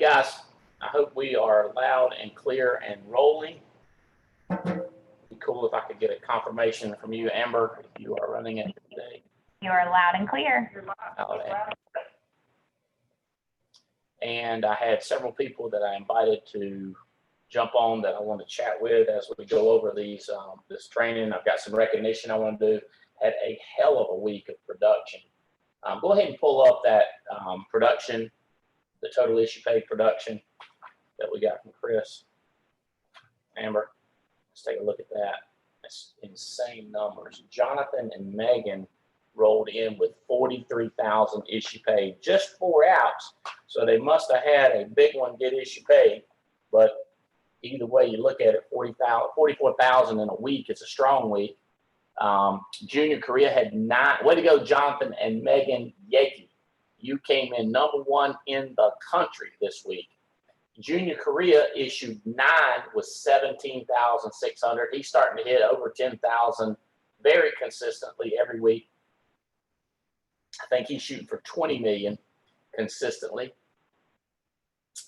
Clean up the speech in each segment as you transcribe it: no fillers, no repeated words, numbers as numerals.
guys, I hope we are loud and clear and rolling. It'd be cool if I could get a confirmation from you, Amber, if you are running it today. You are loud and clear. And I had several people that I invited to jump on that I want to chat with as we go over these this training. I've got some recognition I want to do. Had a hell of a week of production. Go ahead and pull up that production, the total issue paid production that we got from Chris. Amber, let's take a look at that. That's insane numbers. Jonathan and Megan rolled in with 43,000 issue paid, just 4 outs. So they must have had a big one get issue paid. But either way you look at it, 44,000 in a week. It's a strong week. Junior Korea had 9. Way to go, Jonathan and Megan Yaki. You came in #1 in the country this week. Junior Korea issued 9 with 17,600. He's starting to hit over 10,000 very consistently every week. I think he's shooting for 20 million consistently.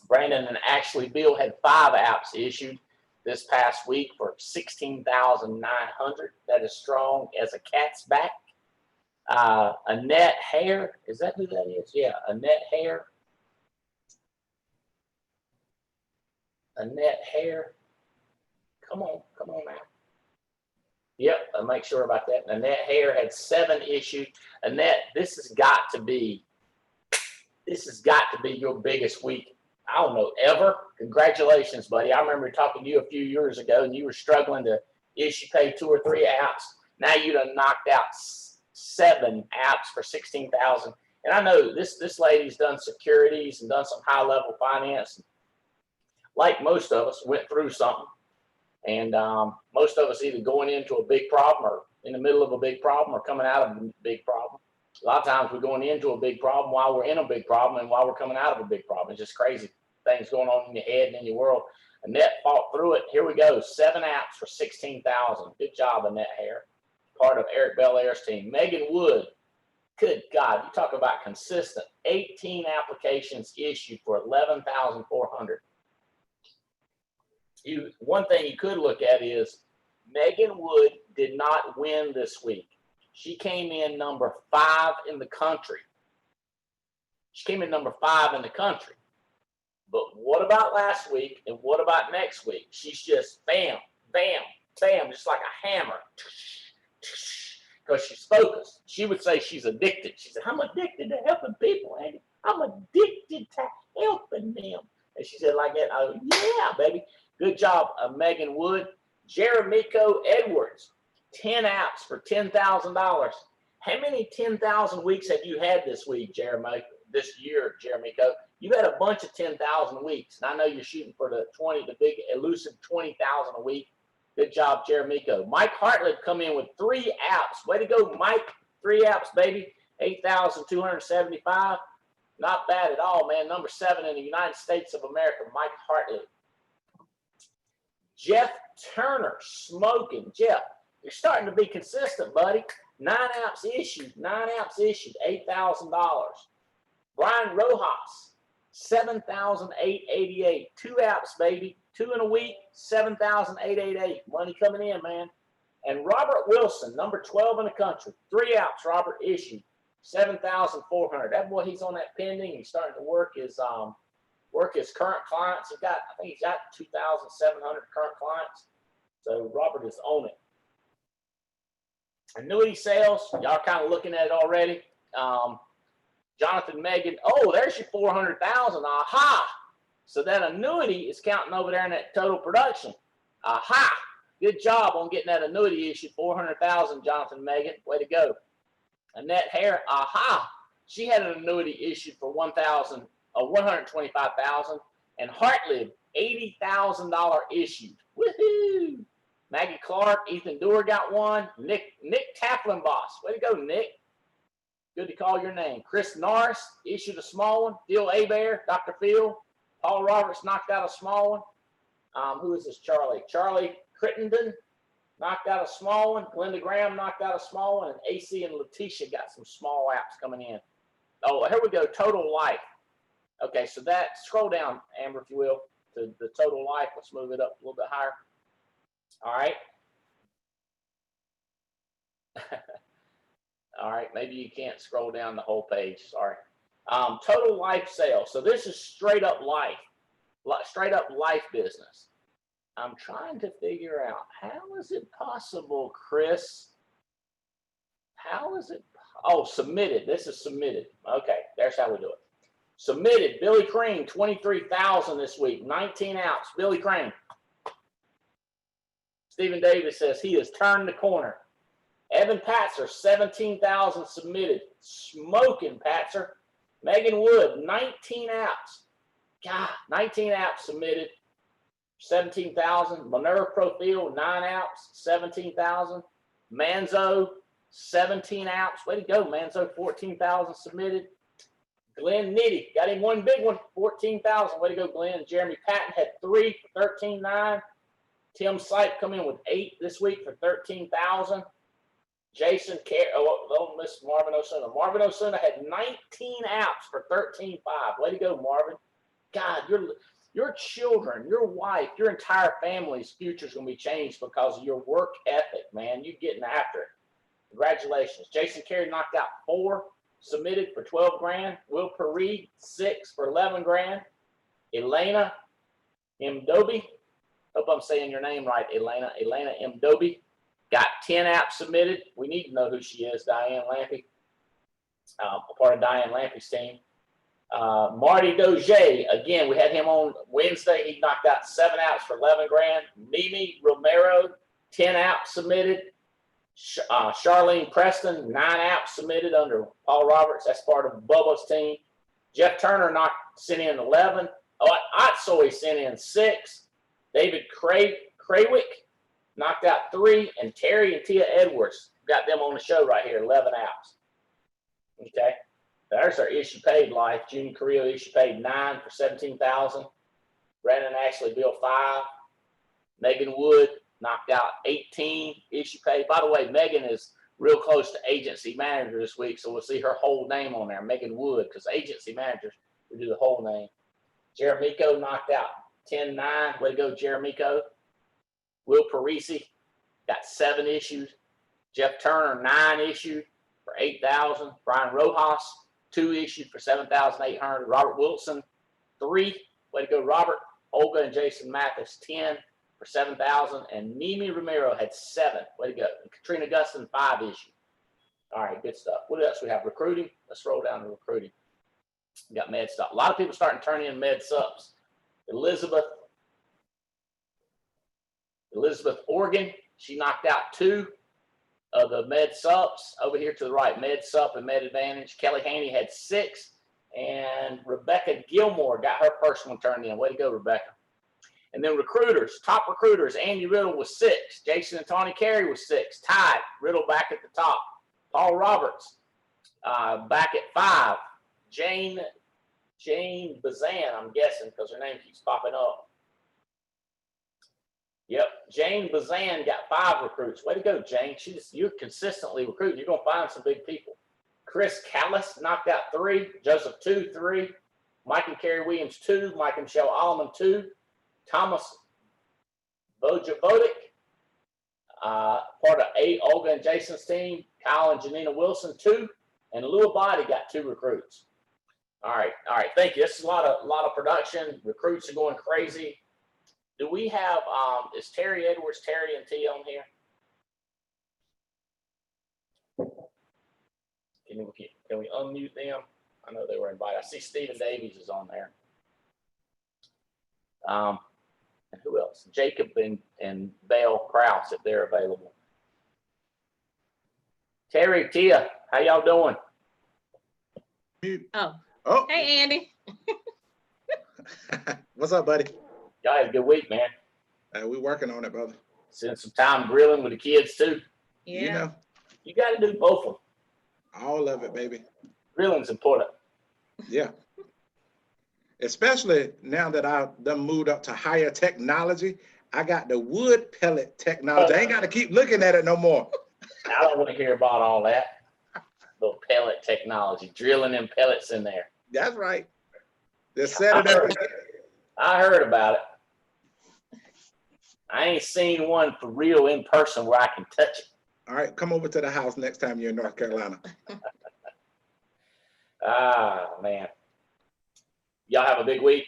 Brandon and Ashley Bill had 5 apps issued this past week for 16,900. That is strong as a cat's back. Annette Hare, is that who that is? Yeah, Annette Hare. Annette Hare. Come on now. Yep, I'll make sure about that. Annette Hare had 7 issued. Annette, this has got to be your biggest week, I don't know, ever. Congratulations, buddy. I remember talking to you a few years ago and you were struggling to issue pay 2 or 3 apps. Now you done knocked out 7 apps for 16,000. And I know this lady's done securities and done some high level finance. Like most of us, went through something. And most of us either going into a big problem or in the middle of a big problem or coming out of a big problem. A lot of times we're going into a big problem while we're in a big problem and while we're coming out of a big problem. It's just crazy things going on in your head and in your world. Annette fought through it. Here we go. 7 apps for 16,000. Good job, Annette Hare. Part of Eric Belair's team. Megan Wood. Good God. You talk about consistent. 18 applications issued for 11,400. One thing you could look at is Megan Wood did not win this week. She came in #5 in the country. She came in #5 in the country. But what about last week and what about next week? She's just bam, bam, bam, just like a hammer. Because she's focused. She would say she's addicted. She said, I'm addicted to helping people, Andy. I'm addicted to helping them. And she said like that. Oh, yeah, baby. Good job, Megan Wood. Jeremico Edwards, 10 apps for $10,000. How many 10,000 weeks have you had this week, this year, Jeremico? You've had a bunch of 10,000 weeks. And I know you're shooting for the big elusive 20,000 a week. Good job, Jeremico. Mike Hartley come in with 3 apps. Way to go, Mike. 3 apps, baby. 8,275. Not bad at all, man. #7 in the United States of America, Mike Hartley. Jeff Turner, smoking. Jeff, you're starting to be consistent, buddy. 9 apps issued, $8,000. Brian Rojas, 7,888. 2 apps, baby. 2 in a week, 7,888. Money coming in, man. And Robert Wilson, #12 in the country. 3 apps, Robert, issued, 7,400. That boy, he's on that pending. He's starting to work his current clients. I think he's got 2,700 current clients. So Robert is on it. Annuity sales, y'all kind of looking at it already. Jonathan, Megan, oh, there's your 400,000. Aha! So that annuity is counting over there in that total production. Aha! Good job on getting that annuity issued, 400,000, Jonathan, Megan. Way to go. Annette Hare, aha! She had an annuity issued for 125,000, and Hartley, $80,000 issued. Woohoo! Maggie Clark, Ethan Doerr got one. Nick Taplinboss, way to go, Nick. Good to call your name. Chris Norris issued a small one. Phil Abear, Dr. Phil. Paul Roberts knocked out a small one. Who is this? Charlie Crittenden knocked out a small one. Glenda Graham knocked out a small one, and AC and Letitia got some small apps coming in. Oh, here we go. Total Life. Okay, so that, scroll down, Amber, if you will, to the total life. Let's move it up a little bit higher. All right. All right, maybe you can't scroll down the whole page, sorry. Total life sales. So this is straight up life business. I'm trying to figure out, how is it possible, Chris? How is it? Oh, submitted. This is submitted. Okay, there's how we do it. Submitted, Billy Crane, 23,000 this week, 19 outs, Billy Crane. Stephen Davis says he has turned the corner. Evan Patzer, 17,000 submitted. Smoking Patzer. Megan Wood, 19 outs. God, 19 outs submitted. 17,000. Minerva Profield, 9 outs, 17,000. Manzo, 17 outs. Way to go, Manzo, 14,000 submitted. Glenn Nitty, got him one big one, 14,000. Way to go, Glenn. Jeremy Patton had 3 for 13,900. Tim Sipe come in with 8 this week for 13,000. Jason Carey, don't miss Marvin Osuna. Marvin Osuna had 19 outs for 13,500. Way to go, Marvin. God, your children, your wife, your entire family's future is going to be changed because of your work ethic, man. You getting after it. Congratulations. Jason Carey knocked out 4, submitted for 12 grand. Will Pareed, 6 for 11 grand. Elena Mdobi, hope I'm saying your name right, Elena Mdobi, got 10 apps submitted. We need to know who she is, Diane Lampy, part of Diane Lampy's team. Marty Doge, again, we had him on Wednesday. He knocked out 7 outs for 11 grand. Mimi Romero, 10 outs submitted. Charlene Preston, 9 outs submitted under Paul Roberts. That's part of Bubba's team. Jeff Turner sent in 11. Otsoy sent in 6. David Craywick knocked out 3. And Terry and Tia Edwards, got them on the show right here, 11 outs. Okay. There's our issue paid life. Junior Carrillo issue paid 9 for 17,000. Brandon Ashley Bill 5. Megan Wood knocked out 18 issue paid. By the way, Megan is real close to agency manager this week, so we'll see her whole name on there, Megan Wood, because agency managers, we do the whole name. Jeremico knocked out 10-9. Way to go, Jeremico. Will Parisi got 7 issues. Jeff Turner, 9 issued for 8,000. Brian Rojas, 2 issued for 7,800. Robert Wilson, 3. Way to go, Robert. Olga and Jason Mathis, 10 for 7,000. And Mimi Romero had 7. Way to go. And Katrina Gustin, 5 issued. All right, good stuff. What else we have? Recruiting. Let's roll down to recruiting. We got med stuff. A lot of people starting to turn in med subs. Elizabeth Organ, she knocked out 2 of the med subs over here to the right, med sup and med advantage. Kelly Haney had 6, and Rebecca Gilmore got her first one turned in. Way to go, Rebecca. And then recruiters, top recruiters, Andy Riddle was 6, Jason and Tawny Carey was 6, tied, Riddle back at the top. Paul Roberts back at 5, Jane Bazan, I'm guessing, because her name keeps popping up. Yep, Jane Bazan got 5 recruits. Way to go, Jane. You're consistently recruiting. You're going to find some big people. Chris Callis knocked out 3. Joseph 2, 3. Mike and Kerry Williams 2. Mike and Michelle Allman 2. Thomas Bojavodik, part of Olga and Jason's team. Kyle and Janina Wilson 2. And Lou Abadi got 2 recruits. All right. Thank you. This is a lot of production. Recruits are going crazy. Do we have, is Terry Edwards, Terry and T on here? Can we unmute them? I know they were invited. I see Stephen Davies is on there. And who else? Jacob and Belle Krause, if they're available. Terry, Tia, how y'all doing? Oh. Hey, Andy. What's up, buddy? Y'all had a good week, man. We're working on it, brother. Spend some time grilling with the kids, too. Yeah. You know, You got to do both of them. all of it, baby. Grilling's important. Yeah. Especially now that I've done moved up to higher technology. I got the wood pellet technology. I ain't got to keep looking at it no more. I don't want to hear about all that. Little pellet technology, drilling them pellets in there. That's right. Just set it up. I heard about it. I ain't seen one for real in person where I can touch it. All right, come over to the house next time you're in North Carolina. Ah, man. Y'all have a big week?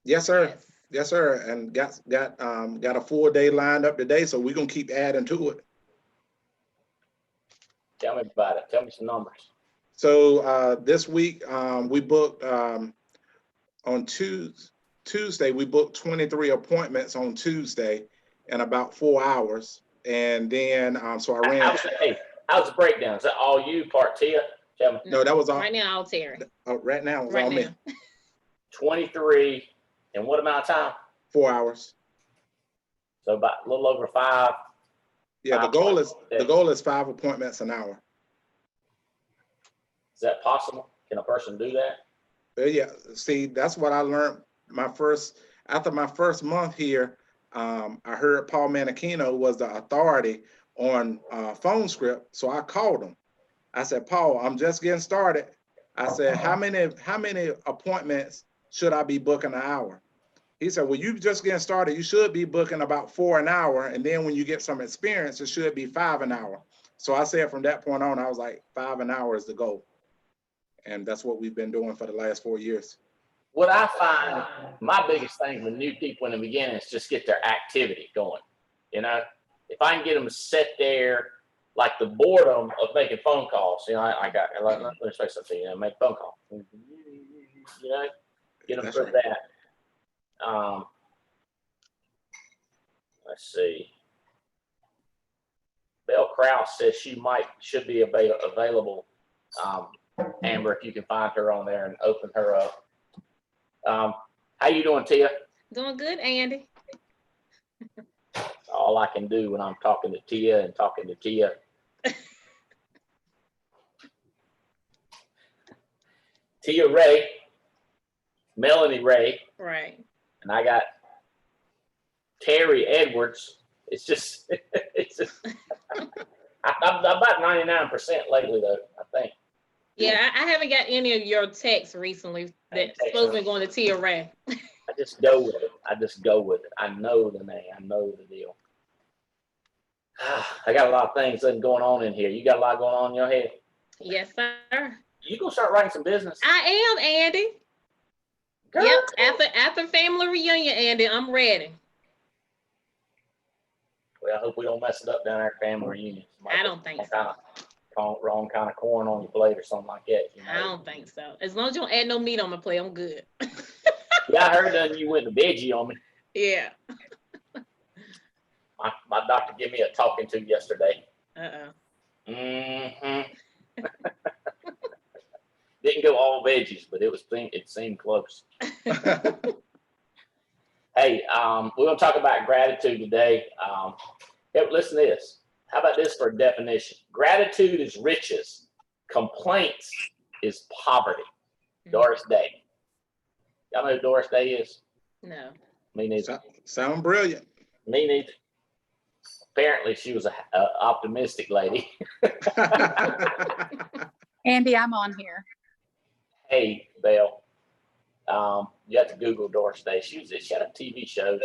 Yes, sir. Yes. Yes, sir. And got a full day lined up today, so we're gonna keep adding to it. Tell me about it. Tell me some numbers. So this week we booked on Tuesday. We booked 23 appointments on Tuesday in about 4 hours, and then so I ran. How's the breakdown? Is that all you, part Tia? Tell me. No, that was all. Right now, all Terry. Right now, it was Right all me. now. 23 in what amount of time? 4 hours. So about a little over 5. Yeah, the goal is 5 appointments an hour. Is that possible? Can a person do that? Yeah, see, that's what I learned after my first month here. I heard Paul Manichino was the authority on phone script, so I called him. I said, Paul, I'm just getting started. I said, how many appointments should I be booking an hour? He said, well, you just getting started. You should be booking about 4 an hour, and then when you get some experience, it should be 5 an hour. So I said from that point on, I was like, 5 an hour is the goal. And that's what we've been doing for the last 4 years. What I find my biggest thing with new people in the beginning is just get their activity going. You know, if I can get them to sit there, like the boredom of making phone calls, you know, let me say something, you know, make phone calls, you know, get them That's through right. that. Let's see. Belle Krause says she should be available. Amber, if you can find her on there and open her up. How you doing, Tia? Doing good, Andy. All I can do when I'm talking to Tia and talking to Tia. Tia Ray, Melanie Ray, Right. and I got Terry Edwards. It's just, I'm about 99% lately though, I think. Yeah, I haven't got any of your texts recently that's supposed to be going to Tia Ray. I just go with it. I know the name. I know the deal. I got a lot of things going on in here. You got a lot going on in your head. Yes, sir. You gonna start writing some business? I am, Andy. Girl. Yep. After family reunion, Andy, I'm ready. Well, I hope we don't mess it up down at family reunion. I don't think so. Wrong kind of corn on your plate or something like that. You know? I don't think so. As long as you don't add no meat on my plate, I'm good. Yeah, I heard that you went to veggie on me. Yeah. My doctor gave me a talking to yesterday. Uh-oh. Didn't go all veggies, but it seemed close. Hey, we're gonna talk about gratitude today. Listen to this. How about this for a definition? Gratitude is riches. Complaints is poverty. Doris Day. Y'all know who Doris Day is? No. Me neither. Sound brilliant. Me neither. Apparently, she was an optimistic lady. Andy, I'm on here. Hey, Belle. You have to Google Doris Day. She had a TV show.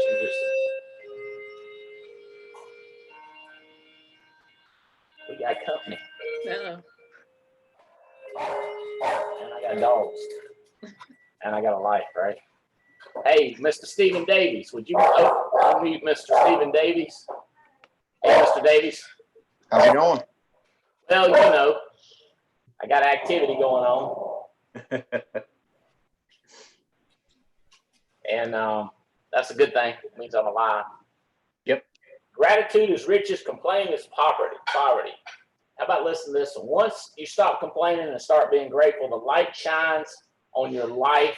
We got company. Uh-oh. And I got dogs. And I got a life, right? Hey, Mr. Stephen Davies, would you unmute Mr. Stephen Davies? Hey, Mr. Davies. How's it going? Well, you know, I got activity going on. And that's a good thing. It means I'm alive. Yep. Gratitude is riches, complaining is poverty. How about listen to this one? Once you stop complaining and start being grateful, the light shines on your life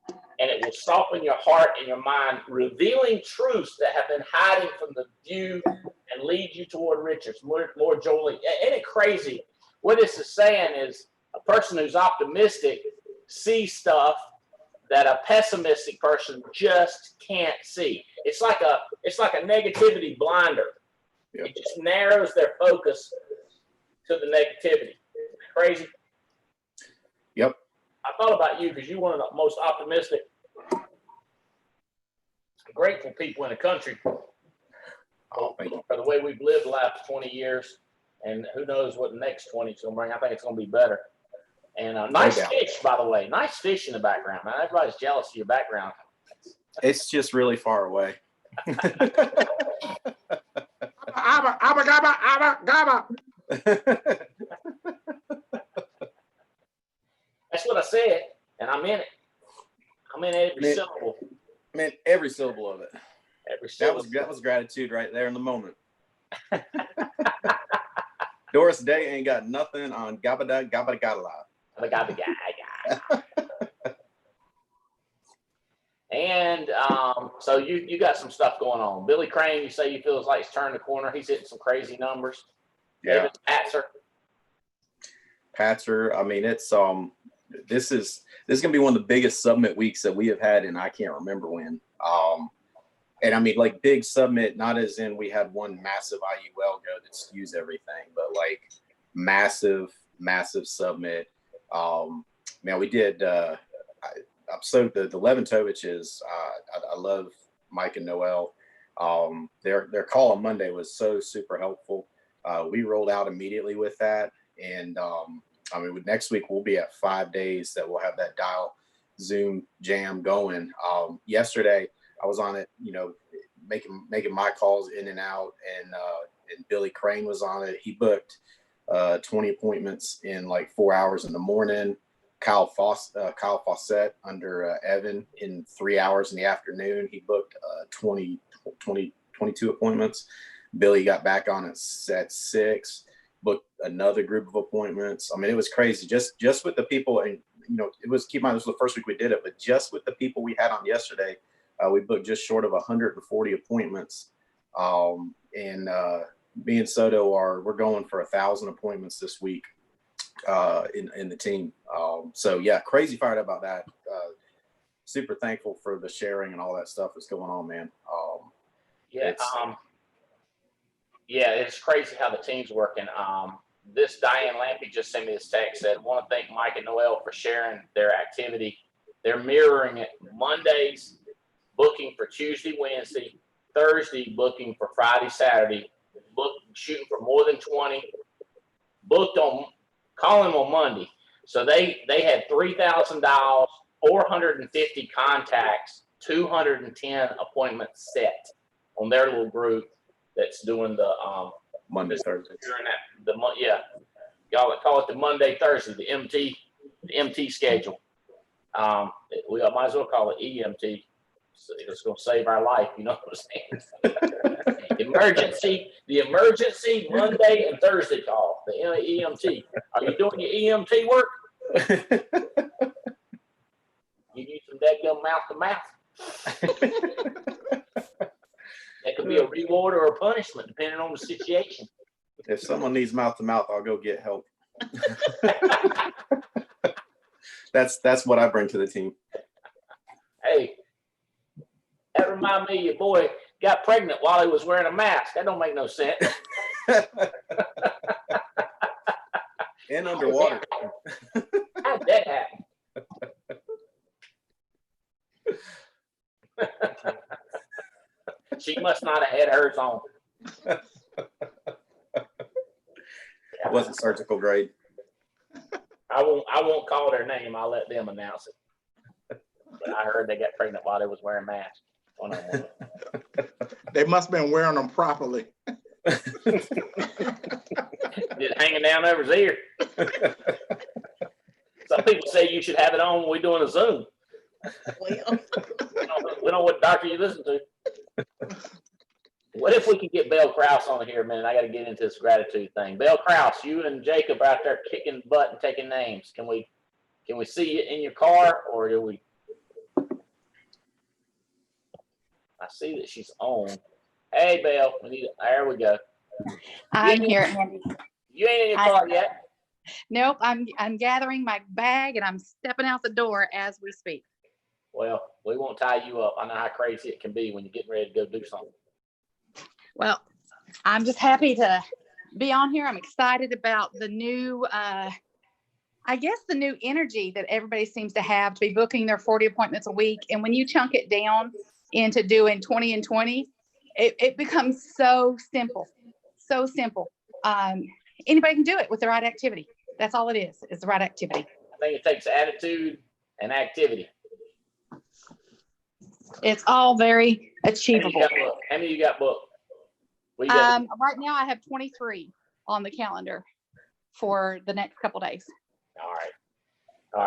and it will soften your heart and your mind, revealing truths that have been hiding from the view and lead you toward riches, more joy. Ain't it crazy? What this is saying is a person who's optimistic sees stuff that a pessimistic person just can't see. It's like a negativity blinder. Yep. It just narrows their focus to the negativity. Crazy. Yep. I thought about you because you're one of the most optimistic, grateful people in the country Oh, thank you. for the way we've lived the last 20 years. And who knows what the next 20 is going to bring. I think it's going to be better. And nice doubt. fish, by the way. Nice fish in the background, man. Everybody's jealous of your background. It's just really far away. Abba. That's what I said, and I'm in it. I'm in every Man. syllable. Man, every syllable of it. Every That syllable. was gratitude right there in the moment. Doris Day ain't got nothing on gabba gabba. I got the guy. And so you got some stuff going on. Billy Crane, you say you feels like he's turned the corner. He's hitting some crazy numbers. Yeah. David Patzer, I mean, it's this is gonna be one of the biggest submit weeks that we have had, and I can't remember when. And I mean, like big submit, not as in we had one massive IUL go that skews everything, but like massive submit. Man, we did. So the Leventoviches, I love Mike and Noel. Their call on Monday was so super helpful. We rolled out immediately with that, and I mean, next week we'll be at 5 days that we'll have that dial Zoom jam going. Yesterday I was on it, you know, making my calls in and out, and Billy Crane was on it. He booked 20 appointments in like 4 hours in the morning. Kyle Fawcett under Evan in 3 hours in the afternoon. He booked 22 appointments. Billy got back on at 6, booked another group of appointments. I mean, it was crazy. Just with the people, and you know, it was, keep in mind, this was the first week we did it, but just with the people we had on yesterday, we booked just short of 140 appointments. And me and Soto we're going for 1,000 appointments this week in the team. So yeah, crazy fired up about that. Super thankful for the sharing and all that stuff that's going on, man. Yeah, it's crazy how the team's working. This Diane Lampy just sent me this text, said, want to thank Mike and Noel for sharing their activity. They're mirroring it. Mondays, booking for Tuesday, Wednesday, Thursday, booking for Friday, Saturday, shooting for more than 20, booked on, calling on Monday. So they had $3,000, 450 contacts, 210 appointments set on their little group that's doing the Monday, Thursday. during that y'all call it the Monday, Thursday, the MT schedule. We might as well call it EMT. So it's going to save our life, you know what I'm saying? the emergency Monday and Thursday call, the EMT. Are you doing your EMT work? You need some dadgum mouth to mouth. That could be a reward or a punishment, depending on the situation. If someone needs mouth to mouth, I'll go get help. That's what I bring to the team. Hey, that reminds me, your boy got pregnant while he was wearing a mask. That don't make no sense. And underwater. How did that happen? She must not have had hers on. It wasn't surgical grade. I won't call their name. I'll let them announce it. But I heard they got pregnant while they was wearing masks. Oh, no. They must have been wearing them properly. Just hanging down over his ear. Some people say you should have it on when we're doing a Zoom. We don't know what doctor you listen to. What if we could get Belle Krause on here a minute? I got to get into this gratitude thing. Belle Krause, you and Jacob are out there kicking butt and taking names. Can we see you in your car, or do we? I see that she's on. Hey, Belle, there we go. I'm here, Andy. You ain't in your car yet. Nope, I'm gathering my bag and I'm stepping out the door as we speak. Well, we won't tie you up. I know how crazy it can be when you're getting ready to go do something. Well, I'm just happy to be on here. I'm excited about the new I guess the new energy that everybody seems to have to be booking their 40 appointments a week. And when you chunk it down into doing 20 and 20, it becomes so simple, so simple. Anybody can do it with the right activity. That's all it is the right activity. I think it takes attitude and activity. It's all very achievable. How many you got booked? What you got? Right now I have 23 on the calendar for the next couple days. All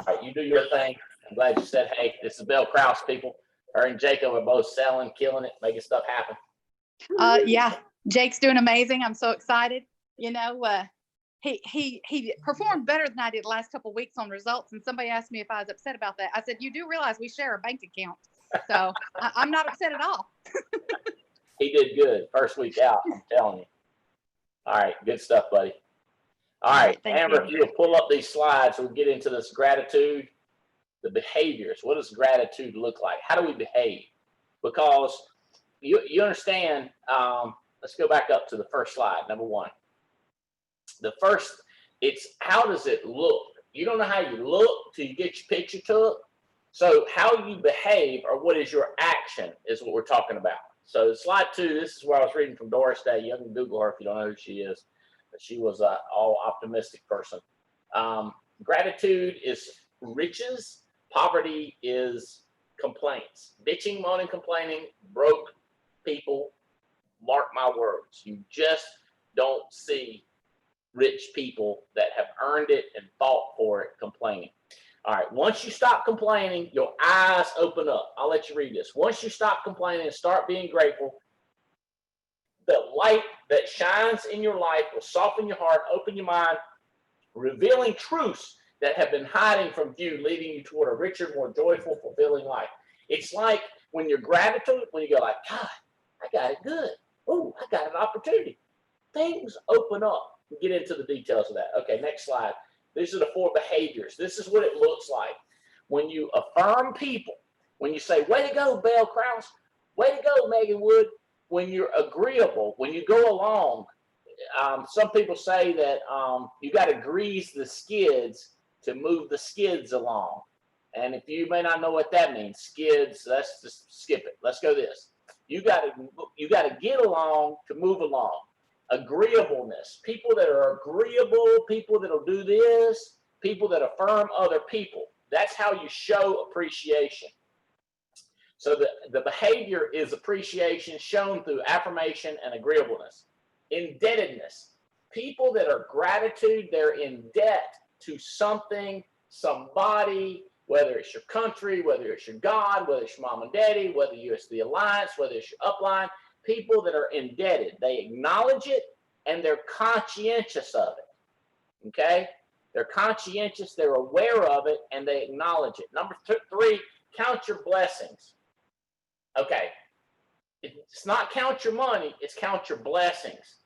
right. You do your thing. I'm glad you said, hey, this is Bill Krause, people. Her and Jacob are both selling, killing it, making stuff happen. Yeah, Jake's doing amazing. I'm so excited. You know, he performed better than I did the last couple of weeks on results. And somebody asked me if I was upset about that. I said, you do realize we share a bank account. So I'm not upset at all. He did good. First week out, I'm telling you. All right. Good stuff, buddy. All right. Amber, if you'll pull up these slides, we'll get into this gratitude, the behaviors. What does gratitude look like? How do we behave? Because you understand, let's go back up to the first slide, number one. The first, it's how does it look? You don't know how you look till you get your picture took. So how you behave or what is your action is what we're talking about. So slide 2, this is where I was reading from Doris Day. You can Google her if you don't know who she is. But she was an all optimistic person. Gratitude is riches. Poverty is complaints. Bitching, moaning, complaining, broke people, mark my words. You just don't see rich people that have earned it and fought for it complaining. All right, once you stop complaining, your eyes open up. I'll let you read this. Once you stop complaining and start being grateful, the light that shines in your life will soften your heart, open your mind, revealing truths that have been hiding from view, leading you toward a richer, more joyful, fulfilling life. It's like when you're gratitude, when you go like, God, I got it good. Oh, I got an opportunity. Things open up. We'll get into the details of that. Okay, next slide. These are the 4 behaviors. This is what it looks like. When you affirm people, when you say, way to go, Bill Krause, way to go, Megan Wood, when you're agreeable, when you go along, some people say that you got to grease the skids to move the skids along. And if you may not know what that means, skids, let's just skip it. Let's go this. You got to get along to move along. Agreeableness, people that are agreeable, people that'll do this, people that affirm other people. That's how you show appreciation. So the behavior is appreciation shown through affirmation and agreeableness. Indebtedness, people that are gratitude, they're in debt to something, somebody, whether it's your country, whether it's your God, whether it's your mom and daddy, whether it's the alliance, whether it's your upline. People that are indebted, they acknowledge it and they're conscientious of it. Okay? They're conscientious, they're aware of it, and they acknowledge it. Number 3, count your blessings. Okay. It's not count your money, it's count your blessings.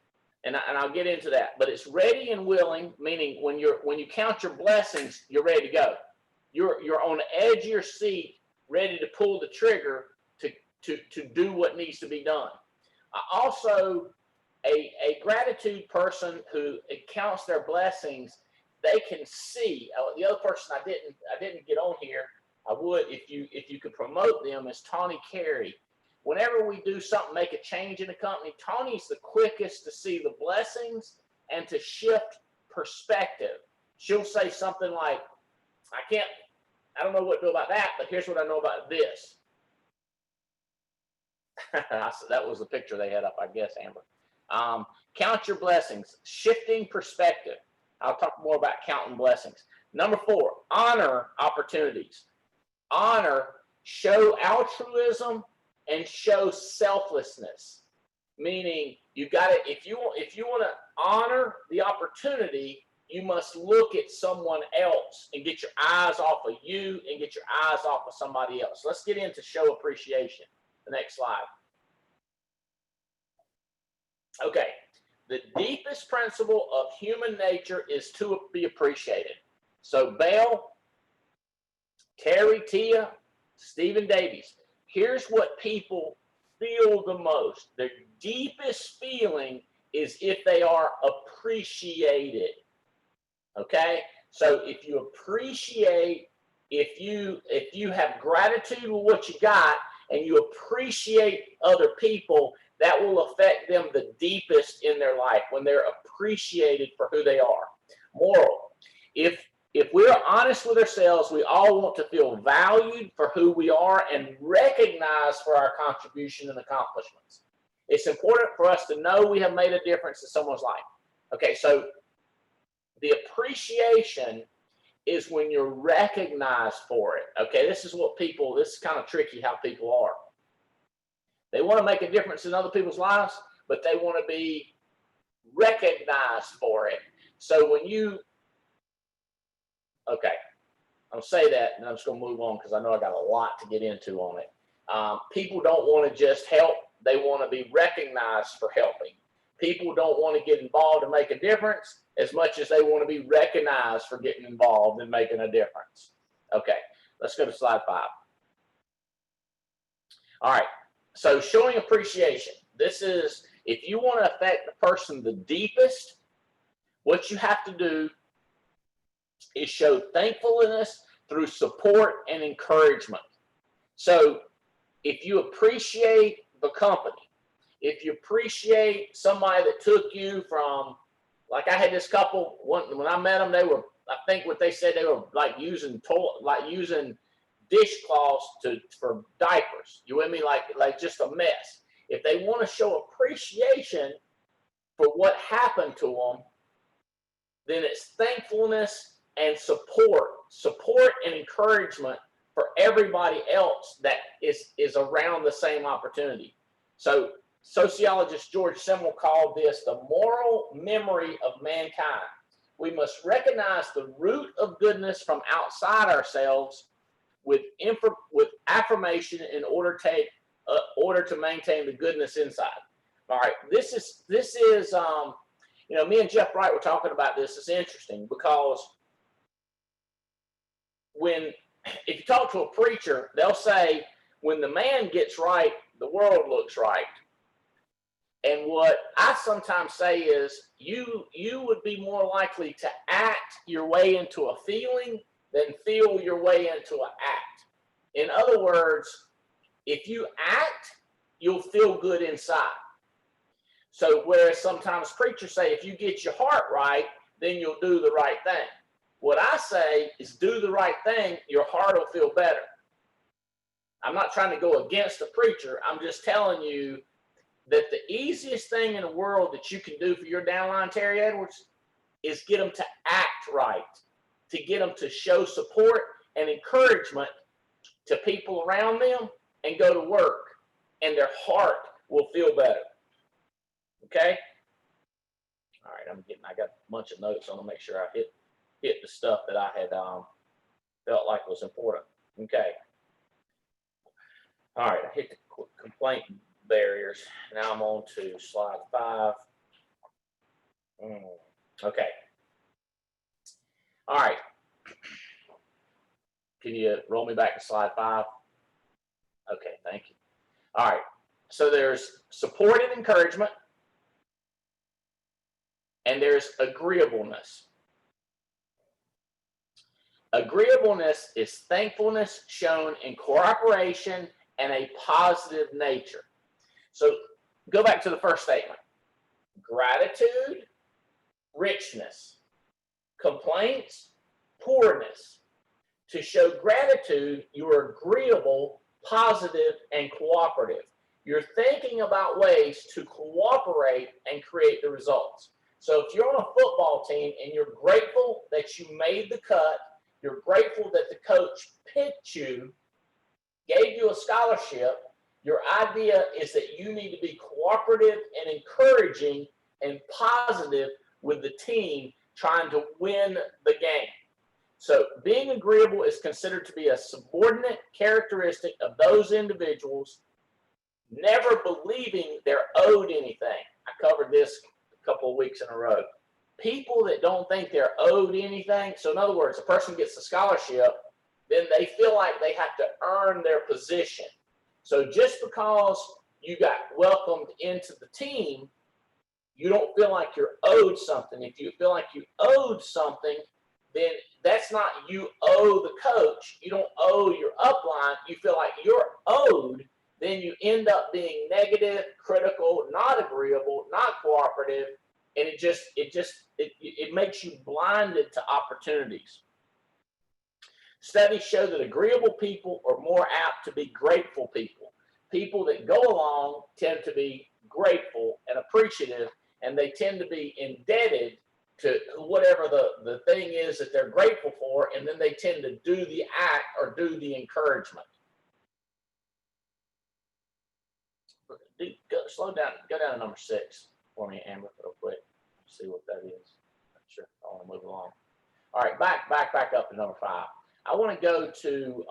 And I'll get into that. But it's ready and willing, meaning when you count your blessings, you're ready to go. You're on the edge of your seat, ready to pull the trigger to do what needs to be done. Also, a gratitude person who counts their blessings, they can see. The other person I didn't get on here, I would if you could promote them, is Tawny Carey. Whenever we do something, make a change in the company, Tawny's the quickest to see the blessings and to shift perspective. She'll say something like, I don't know what to do about that, but here's what I know about this. That was the picture they had up, I guess, Amber. Count your blessings, shifting perspective. I'll talk more about counting blessings. Number 4, honor opportunities. Honor, show altruism and show selflessness. Meaning you got to, if you want to honor the opportunity, you must look at someone else and get your eyes off of you and get your eyes off of somebody else. Let's get into show appreciation. The next slide. Okay. The deepest principle of human nature is to be appreciated. So Bell, Terry, Tia, Stephen Davies, here's what people feel the most. Their deepest feeling is if they are appreciated. Okay? So if you appreciate, if you have gratitude with what you got and you appreciate other people, that will affect them the deepest in their life when they're appreciated for who they are. Moral, if we're honest with ourselves, we all want to feel valued for who we are and recognized for our contribution and accomplishments. It's important for us to know we have made a difference in someone's life. Okay, so the appreciation is when you're recognized for it. Okay, this is kind of tricky how people are. They want to make a difference in other people's lives, but they want to be recognized for it. So when you, okay, I'll say that and I'm just going to move on because I know I got a lot to get into on it. People don't want to just help. They want to be recognized for helping. People don't want to get involved and make a difference as much as they want to be recognized for getting involved and making a difference. Okay, let's go to slide 5. All right, so showing appreciation. This is, if you want to affect the person the deepest, what you have to do is show thankfulness through support and encouragement. So if you appreciate the company, if you appreciate somebody that took you from, like I had this couple, when I met them, they were, I think what they said, they were like using dishcloths for diapers. You with me? Like just a mess. If they want to show appreciation for what happened to them, then it's thankfulness and support and encouragement for everybody else that is around the same opportunity. So sociologist George Simmel called this the moral memory of mankind. We must recognize the root of goodness from outside ourselves with affirmation in order to maintain the goodness inside. All right, this is me and Jeff Wright were talking about this. It's interesting because if you talk to a preacher, they'll say, when the man gets right, the world looks right. And what I sometimes say is you would be more likely to act your way into a feeling than feel your way into an act. In other words, if you act, you'll feel good inside. So whereas sometimes preachers say, if you get your heart right, then you'll do the right thing. What I say is do the right thing, your heart will feel better. I'm not trying to go against the preacher. I'm just telling you that the easiest thing in the world that you can do for your downline Terry Edwards is get them to act right, to get them to show support and encouragement to people around them and go to work, and their heart will feel better. Okay? All right, I got a bunch of notes. I'm gonna make sure I hit the stuff that I had felt like was important. Okay. All right, I hit the complaint barriers. Now I'm on to slide 5. Okay. All right. Can you roll me back to slide 5? Okay, thank you. All right. So there's support and encouragement, and there's agreeableness. Agreeableness is thankfulness shown in cooperation and a positive nature. So go back to the first statement. Gratitude, richness. Complaints, poorness. To show gratitude, you are agreeable, positive, and cooperative. You're thinking about ways to cooperate and create the results. So if you're on a football team and you're grateful that you made the cut, you're grateful that the coach picked you, gave you a scholarship, your idea is that you need to be cooperative and encouraging and positive with the team trying to win the game. So being agreeable is considered to be a subordinate characteristic of those individuals, never believing they're owed anything. I covered this a couple of weeks in a row. People that don't think they're owed anything. So in other words, a person gets a scholarship, then they feel like they have to earn their position. So just because you got welcomed into the team, you don't feel like you're owed something. If you feel like you owed something, then that's not you owe the coach. You don't owe your upline. You feel like you're owed. Then you end up being negative, critical, not agreeable, not cooperative, and it makes you blinded to opportunities. Studies show that agreeable people are more apt to be grateful people. People that go along tend to be grateful and appreciative, and they tend to be indebted to whatever the thing is that they're grateful for, and then they tend to do the act or do the encouragement. Slow down, go down to number 6 for me, Amber, real quick. See what that is. Not sure I want to move along. All right, back up to number 5. I want to go to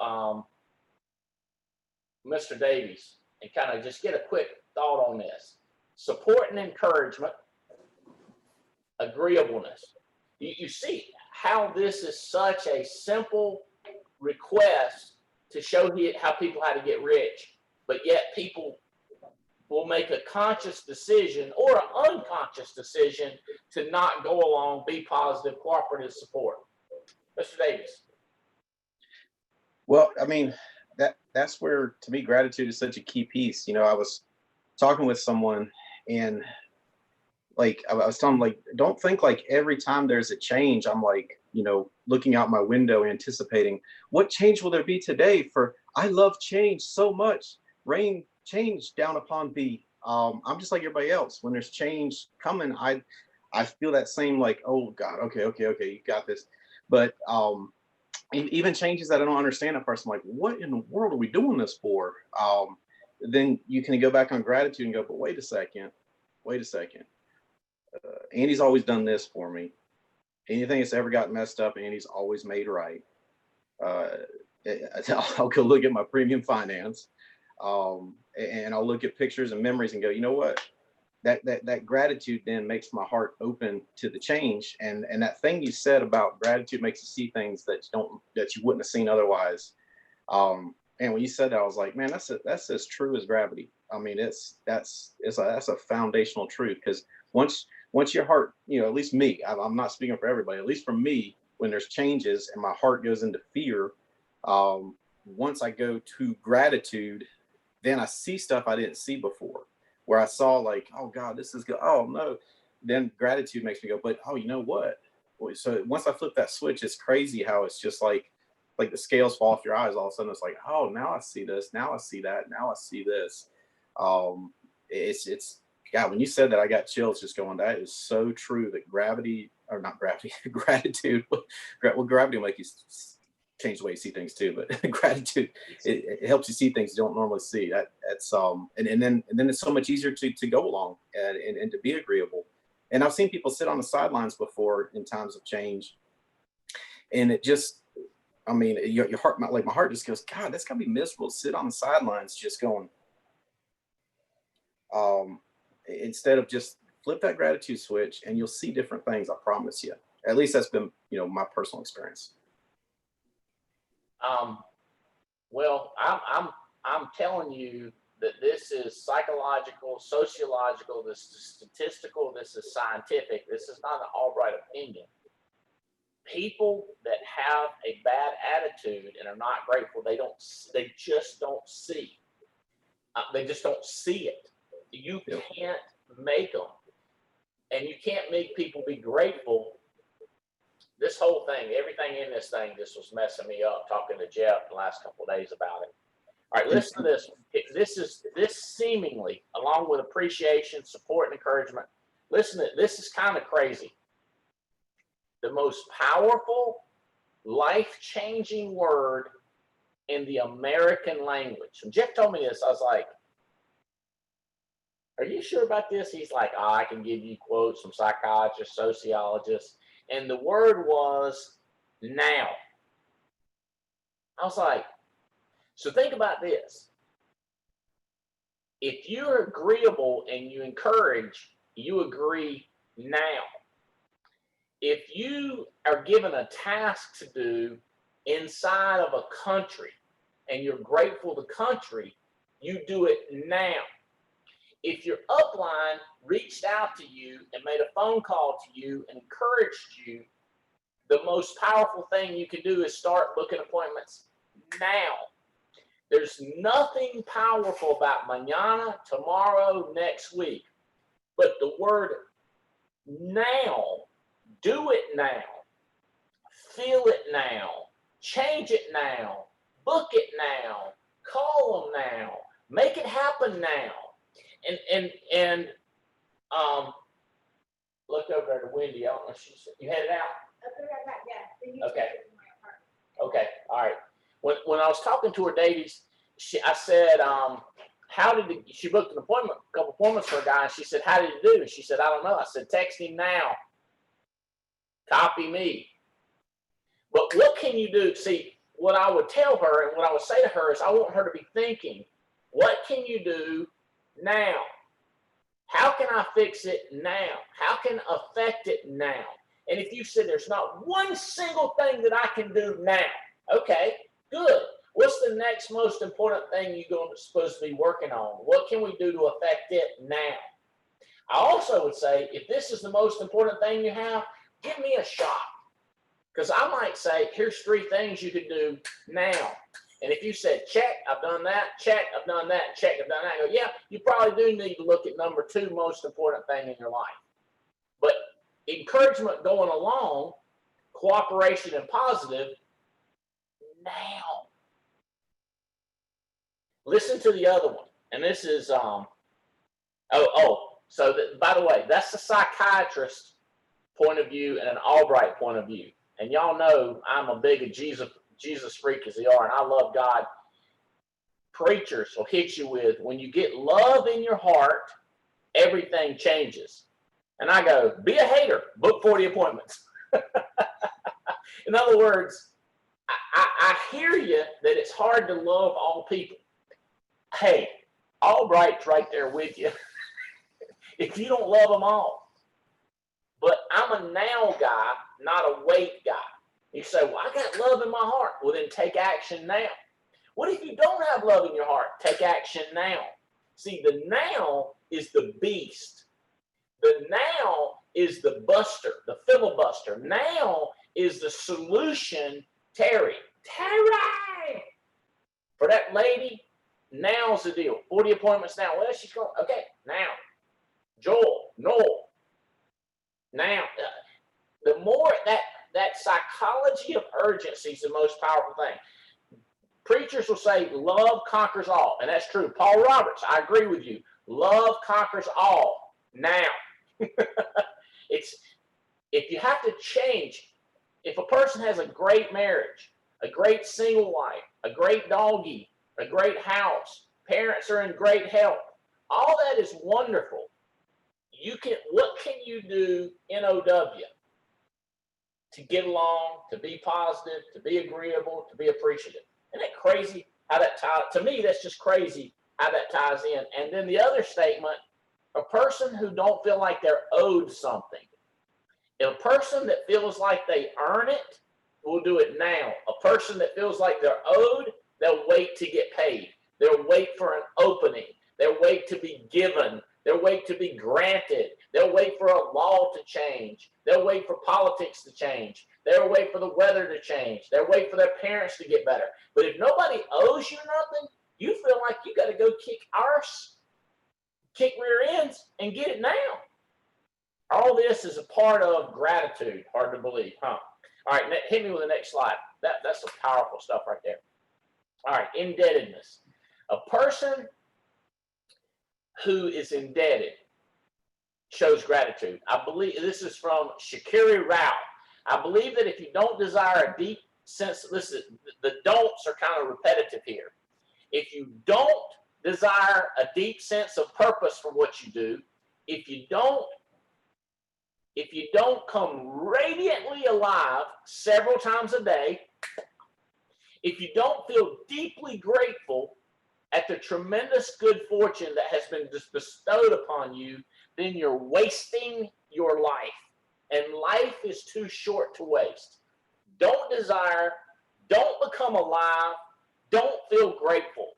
Mr. Davies and kind of just get a quick thought on this. Support and encouragement, agreeableness. You see how this is such a simple request to show how people how to get rich, but yet people will make a conscious decision or an unconscious decision to not go along, be positive, cooperative support. Mr. Davis. Well, I mean, that's where, to me, gratitude is such a key piece. You know, I was talking with someone, and like I was telling them, like, don't think like every time there's a change, I'm like, you know, looking out my window, anticipating what change will there be today. For I love change so much. Rain change down upon thee. I'm just like everybody else. When there's change coming, I feel that same like, oh God, okay, you got this. But even changes that I don't understand at first, I'm like, what in the world are we doing this for? Then you can go back on gratitude and go, but wait a second. Andy's always done this for me. Anything that's ever got messed up, Andy's always made right. I'll go look at my premium finance, and I'll look at pictures and memories and go, you know what? That gratitude then makes my heart open to the change. And that thing you said about gratitude makes you see things that you wouldn't have seen otherwise. And when you said that, I was like, man, that's as true as gravity. I mean, that's a foundational truth, because once your heart, you know, at least me, I'm not speaking for everybody, at least for me, when there's changes and my heart goes into fear, once I go to gratitude, then I see stuff I didn't see before, where I saw like, oh God, this is good. Oh no. Then gratitude makes me go, but oh, you know what? So once I flip that switch, it's crazy how it's just like the scales fall off your eyes. All of a sudden it's like, oh, now I see this. Now I see that. Now I see this. It's God, when you said that, I got chills just going, that is so true, that gravity, or not gravity, gratitude, well, gravity will make you change the way you see things too, but gratitude, it helps you see things you don't normally see. That's and then it's so much easier to go along and to be agreeable. And I've seen people sit on the sidelines before in times of change, and it just, I mean, your heart, my heart just goes, God, that's gotta be miserable to sit on the sidelines just going, instead of just flip that gratitude switch and you'll see different things. I promise you. At least that's been, you know, my personal experience. Well, I'm telling you that this is psychological, sociological, this is statistical, this is scientific. This is not an Albright opinion. People that have a bad attitude and are not grateful, they just don't see. They just don't see it. You can't make them, and you can't make people be grateful. This whole thing, everything in this thing just was messing me up talking to Jeff the last couple of days about it. All right, listen to this. This seemingly, along with appreciation, support, and encouragement, listen to this is kind of crazy. The most powerful, life-changing word in the American language. When Jeff told me this, I was like, are you sure about this? He's like, oh, I can give you quotes from psychologists, sociologists. And the word was now. I was like, so think about this. If you're agreeable and you encourage, you agree now. If you are given a task to do inside of a country and you're grateful to the country, you do it now. If your upline reached out to you and made a phone call to you and encouraged you, the most powerful thing you can do is start booking appointments now. There's nothing powerful about mañana, tomorrow, next week, but the word now. Do it now. Feel it now. Change it now. Book it now. Call them now. Make it happen now. And look over there to Wendy. I don't know if she's, you headed out? Okay. Okay. All right. When I was talking to her, Davies, I said, she booked an appointment, a couple appointments for a guy, and she said, how did he do? And she said, I don't know. I said, text him now. Copy me. But what can you do? See, what I would tell her and what I would say to her is I want her to be thinking, what can you do now? How can I fix it now? How can I affect it now? And if you said there's not one single thing that I can do now, okay, good. What's the next most important thing you're supposed to be working on? What can we do to affect it now? I also would say, if this is the most important thing you have, give me a shot. Because I might say, here's 3 things you could do now. And if you said, check, I've done that, check, I've done that, check, I've done that, I go, yeah, you probably do need to look at number 2 most important thing in your life. But encouragement going along, cooperation and positive, now. Listen to the other one. And this is, so by the way, that's the psychiatrist point of view and an Albright point of view. And y'all know I'm a big Jesus freak as they are, and I love God. Preachers will hit you with, when you get love in your heart, everything changes. And I go, be a hater, book 40 appointments. In other words, I hear you that it's hard to love all people. Hey, Albright's right there with you. If you don't love them all. But I'm a now guy, not a wait guy. You say, well, I got love in my heart. Well, then take action now. What if you don't have love in your heart? Take action now. See, the now is the beast. The now is the buster, the filibuster. Now is the solution, Terry. Terry! For that lady, now's the deal. 40 appointments now. Well, she's going, okay, now. Joel, Noel. Now, the more that psychology of urgency is the most powerful thing. Preachers will say love conquers all, and that's true. Paul Roberts, I agree with you. Love conquers all. Now, it's if you have to change. If a person has a great marriage, a great single life, a great doggy, a great house, parents are in great health, all that is wonderful. What can you do NOW to get along, to be positive, to be agreeable, to be appreciative? Isn't that crazy how that ties? To me, that's just crazy how that ties in. And then the other statement, a person who don't feel like they're owed something. A person that feels like they earn it will do it now. A person that feels like they're owed, they'll wait to get paid. They'll wait for an opening. They'll wait to be given. They'll wait to be granted. They'll wait for a law to change. They'll wait for politics to change. They'll wait for the weather to change. They'll wait for their parents to get better. But if nobody owes you nothing, you feel like you got to go kick arse, kick rear ends, and get it now. All this is a part of gratitude. Hard to believe, huh? All right, hit me with the next slide. That's some powerful stuff right there. All right, indebtedness. A person who is indebted shows gratitude. I believe this is from Shakiri Rao. I believe that if you don't desire a deep sense, listen, the don'ts are kind of repetitive here. If you don't desire a deep sense of purpose for what you do, if you don't come radiantly alive several times a day, if you don't feel deeply grateful at the tremendous good fortune that has been bestowed upon you, then you're wasting your life. And life is too short to waste. Don't desire, don't become alive, don't feel grateful.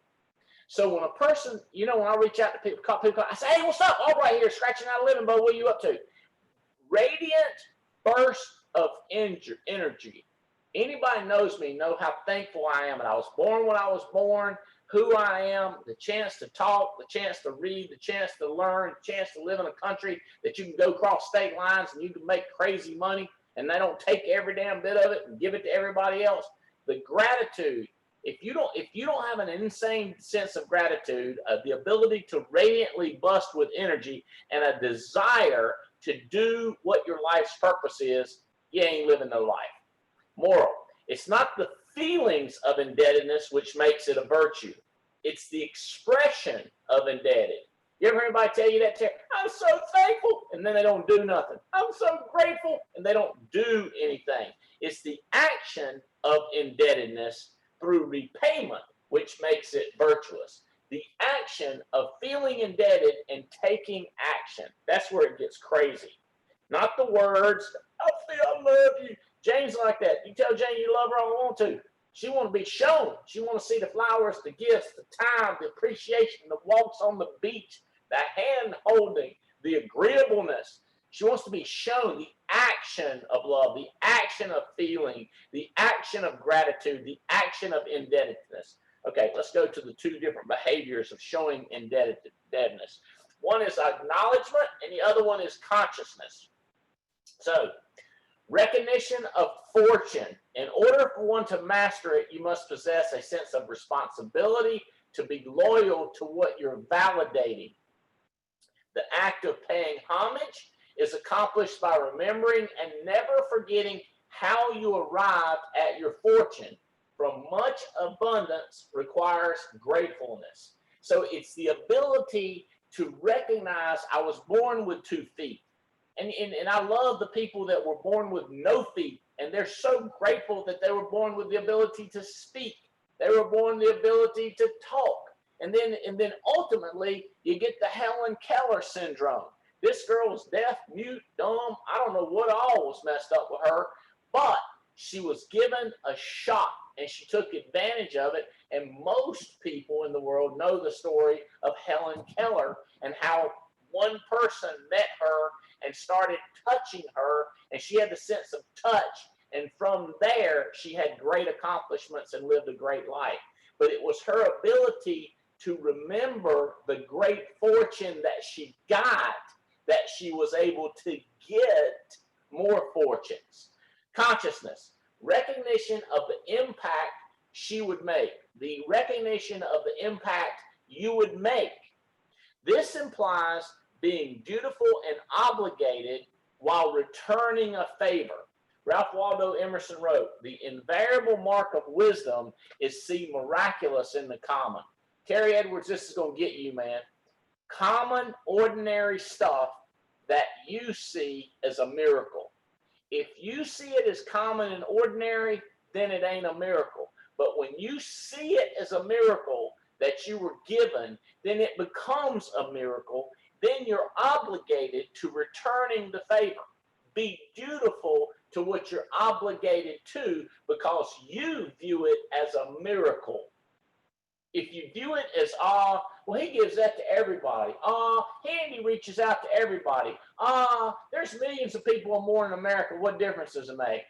So when a person, when I reach out to people, I say, hey, what's up? All right here, scratching out a living, bud. What are you up to? Radiant burst of energy. Anybody knows me know how thankful I am. And I was born when I was born, who I am, the chance to talk, the chance to read, the chance to learn, the chance to live in a country that you can go across state lines and you can make crazy money and they don't take every damn bit of it and give it to everybody else. The gratitude, if you don't have an insane sense of gratitude, the ability to radiantly bust with energy and a desire to do what your life's purpose is, you ain't living no life. Moral, it's not the feelings of indebtedness which makes it a virtue. It's the expression of indebted. You ever hear anybody tell you that? I'm so thankful, and then they don't do nothing. I'm so grateful, and they don't do anything. It's the action of indebtedness through repayment, which makes it virtuous. The action of feeling indebted and taking action. That's where it gets crazy. Not the words, I love you. Jane's like that. You tell Jane you love her all you want to. She want to be shown. She want to see the flowers, the gifts, the time, the appreciation, the walks on the beach, the hand holding, the agreeableness. She wants to be shown the action of love, the action of feeling, the action of gratitude, the action of indebtedness. Okay, let's go to the two different behaviors of showing indebtedness. One is acknowledgement and the other one is consciousness. So, recognition of fortune. In order for one to master it, you must possess a sense of responsibility to be loyal to what you're validating. The act of paying homage is accomplished by remembering and never forgetting how you arrived at your fortune. From much abundance requires gratefulness. So it's the ability to recognize I was born with 2 feet. And I love the people that were born with no feet, and they're so grateful that they were born with the ability to speak. They were born with the ability to talk. And then ultimately, you get the Helen Keller syndrome. This girl's deaf, mute, dumb. I don't know what all was messed up with her, but she was given a shot, and she took advantage of it. And most people in the world know the story of Helen Keller and how one person met her and started touching her, and she had the sense of touch. And from there, she had great accomplishments and lived a great life. But it was her ability to remember the great fortune that she got that she was able to get more fortunes. Consciousness, recognition of the impact she would make, the recognition of the impact you would make. This implies being dutiful and obligated while returning a favor. Ralph Waldo Emerson wrote, the invariable mark of wisdom is see miraculous in the common. Terry Edwards, this is going to get you, man. Common, ordinary stuff that you see as a miracle. If you see it as common and ordinary, then it ain't a miracle. But when you see it as a miracle that you were given, then it becomes a miracle. Then you're obligated to returning the favor. Be dutiful to what you're obligated to because you view it as a miracle. If you view it as, well, he gives that to everybody. Handy reaches out to everybody. There's millions of people or more in America. What difference does it make?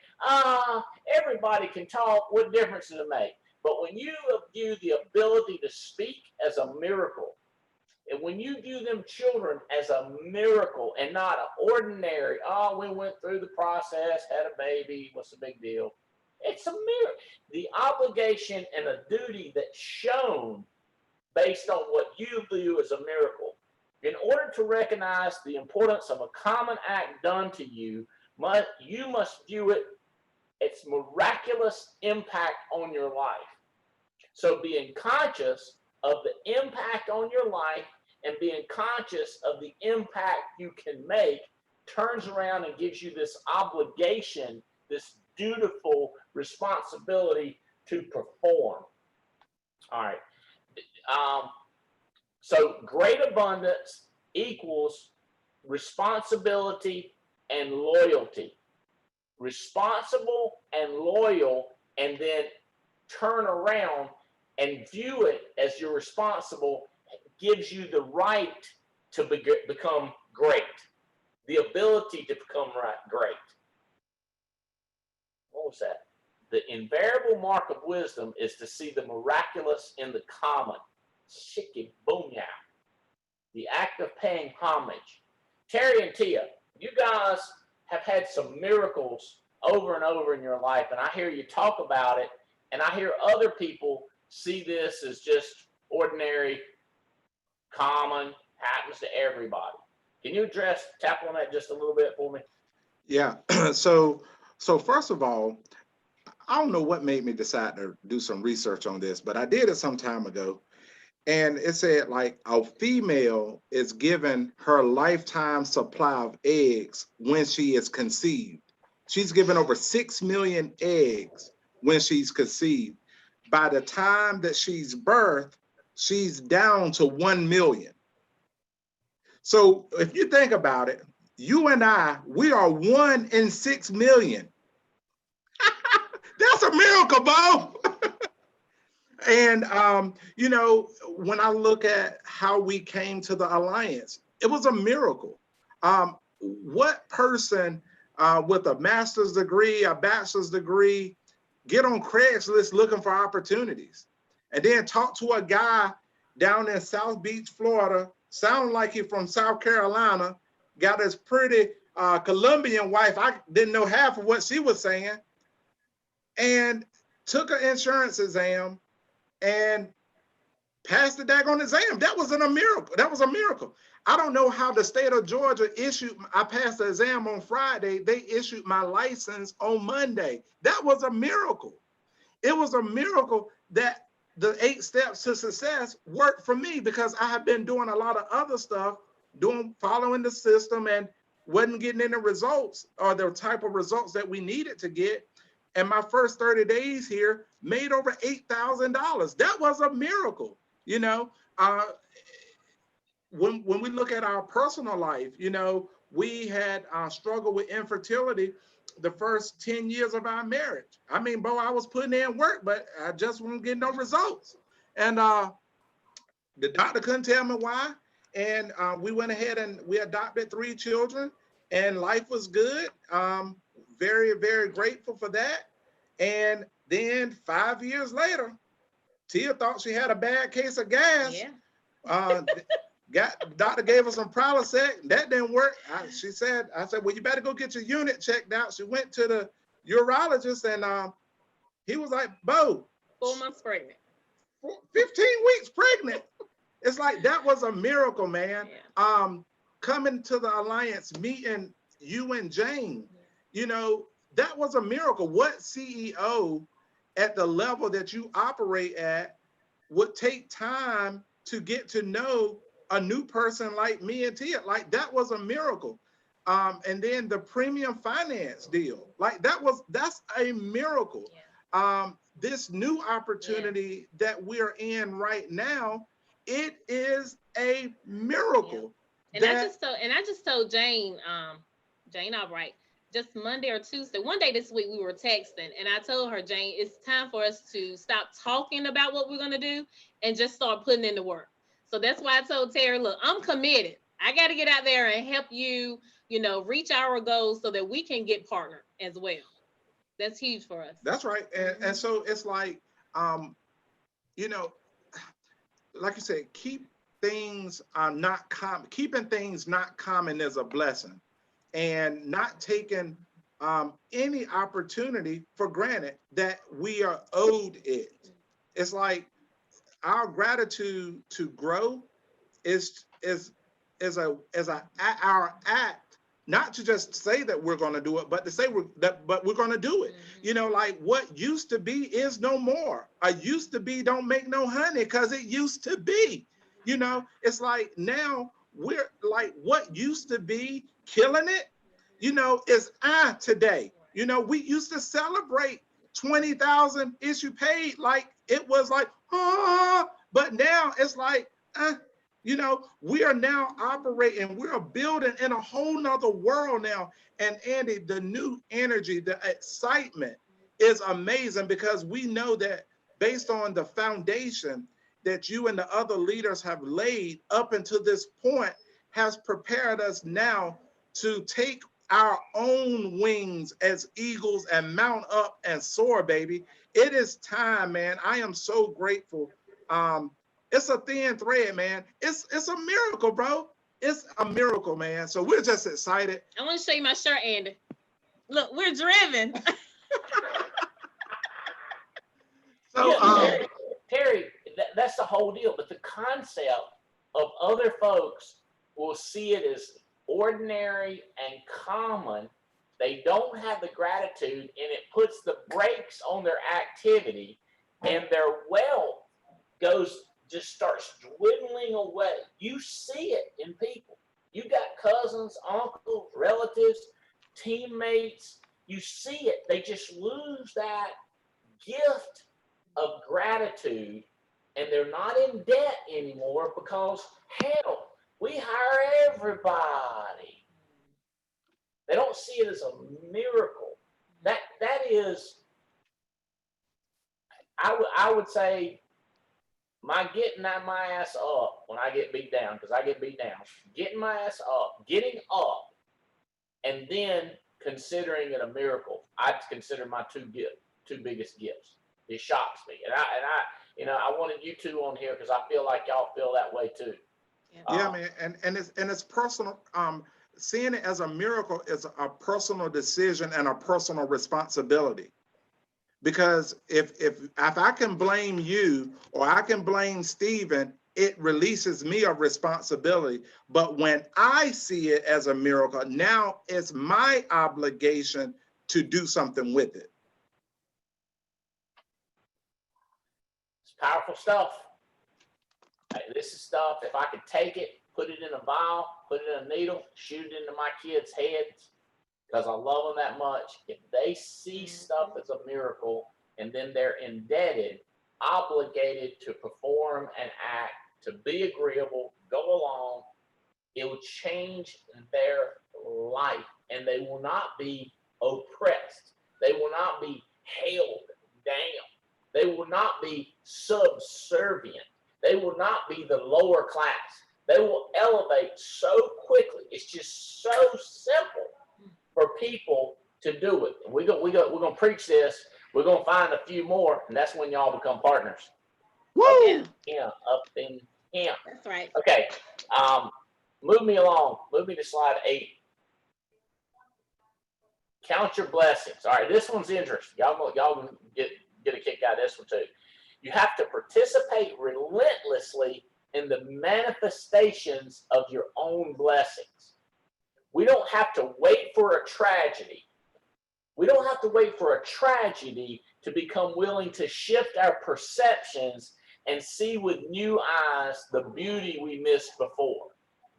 Everybody can talk. What difference does it make? But when you view the ability to speak as a miracle, and when you view them children as a miracle and not an ordinary, we went through the process, had a baby, what's the big deal? It's a miracle. The obligation and a duty that's shown based on what you view as a miracle. In order to recognize the importance of a common act done to you, you must view it its miraculous impact on your life. So being conscious of the impact on your life and being conscious of the impact you can make turns around and gives you this obligation, this dutiful responsibility to perform. All right. So great abundance equals responsibility and loyalty. Responsible and loyal, and then turn around and view it as you're responsible gives you the right to become great, the ability to become great. what was that? The invariable mark of wisdom is to see the miraculous in the common. Shiki boom yeah. The act of paying homage. Terry and Tia, you guys have had some miracles over and over in your life, and I hear you talk about it, and I hear other people see this as just ordinary, common, happens to everybody. Can you tap on that just a little bit for me? Yeah. So first of all, I don't know what made me decide to do some research on this, but I did it some time ago. And it said like a female is given her lifetime supply of eggs when she is conceived. She's given over 6 million eggs when she's conceived. By the time that she's birthed, she's down to 1 million. So if you think about it, you and I, we are 1 in 6 million. That's a miracle, Bo. And, you know, when I look at how we came to the alliance, it was a miracle. What person with a master's degree, a bachelor's degree, get on Craigslist looking for opportunities and then talk to a guy down in South Beach, Florida, sound like he's from South Carolina, got his pretty Colombian wife. I didn't know half of what she was saying, and took an insurance exam and passed the daggone exam. That was a miracle. That was a miracle. I don't know how the state of Georgia issued, I passed the exam on Friday. They issued my license on Monday. That was a miracle. It was a miracle that the 8 steps to success worked for me, because I have been doing a lot of other stuff, following the system, and wasn't getting any results or the type of results that we needed to get. And my first 30 days here made over $8,000. That was a miracle. You know, when we look at our personal life, you know, we had struggled with infertility the first 10 years of our marriage. I mean, Bo, I was putting in work, but I just wasn't getting no results. And the doctor couldn't tell me why. And we went ahead and we adopted 3 children, and life was good. Very, very grateful for that. And then 5 years later, Tia thought she had a bad case of gas. Yeah. Doctor gave her some Prilosec. That didn't work. I said, well, you better go get your unit checked out. She went to the urologist, and he was like, Bo, 4 months pregnant. 15 weeks pregnant. It's like, that was a miracle, man. Yeah. Coming to the alliance, meeting you and Jane, you know, that was a miracle. What CEO at the level that you operate at would take time to get to know a new person like me and Tia? Like, that was a miracle. And then the premium finance deal, like that's a miracle. Yeah. This new opportunity that we're in right now, it is a miracle. Yeah. And I just told Jane Albright, just Monday or Tuesday, one day this week we were texting, and I told her, Jane, it's time for us to stop talking about what we're gonna do and just start putting in the work. So that's why I told Terry, look, I'm committed. I got to get out there and help you, you know, reach our goals so that we can get partnered as well. That's huge for us. That's right. And so it's like, you know, like you said, keeping things not common is a blessing, and not taking any opportunity for granted that we are owed it. It's like, our gratitude to grow is our act, not to just say that we're going to do it, but to say but we're going to do it. Mm-hmm. You know, like, what used to be is no more. I used to be don't make no honey, because it used to be. You know, it's like, now we're like, what used to be killing it, you know, is today. You know, we used to celebrate 20,000 issue paid, like it was like, but now it's like, you know, we are now operating, we are building in a whole nother world now. And Andy, the new energy, the excitement is amazing, because we know that based on the foundation that you and the other leaders have laid up until this point has prepared us now to take our own wings as eagles and mount up and soar, baby. It is time, man. I am so grateful. It's a thin thread, man. It's a miracle, bro. It's a miracle, man. So we're just excited. I want to show you my shirt, Andy. Look, we're driven. So Yeah, Terry, that's the whole deal. But the concept of other folks will see it as ordinary and common. They don't have the gratitude, and it puts the brakes on their activity, and their wealth just starts dwindling away. You see it in people. You got cousins, uncles, relatives, teammates. You see it. They just lose that gift of gratitude, and they're not in debt anymore because, hell, we hire everybody. They don't see it as a miracle. That is, I would say, my getting my ass up when I get beat down, because I get beat down, getting my ass up, getting up, and then considering it a miracle. I'd consider my two biggest gifts. It shocks me, and I wanted you two on here because I feel like y'all feel that way too. yeah, man, and it's personal. Seeing it as a miracle is a personal decision and a personal responsibility. Because if I can blame you or I can blame Stephen, it releases me of responsibility. But when I see it as a miracle, now it's my obligation to do something with it. It's powerful stuff. This is stuff, if I could take it, put it in a vial, put it in a needle, shoot it into my kids' heads, because I love them that much. If they see stuff as a miracle and then they're indebted, obligated to perform and act, to be agreeable, go along, it will change their life, and they will not be oppressed. They will not be held down. They will not be subservient. They will not be the lower class. They will elevate so quickly. It's just so simple for people to do it. We're gonna preach this. We're gonna find a few more, and that's when y'all become partners. Woo! Yeah, up in him. That's right. Okay. Move me along. Move me to slide 8. Count your blessings. All right, this one's interesting. Y'all get a kick out of this one too. You have to participate relentlessly in the manifestations of your own blessings. We don't have to wait for a tragedy. We don't have to wait for a tragedy to become willing to shift our perceptions and see with new eyes the beauty we missed before.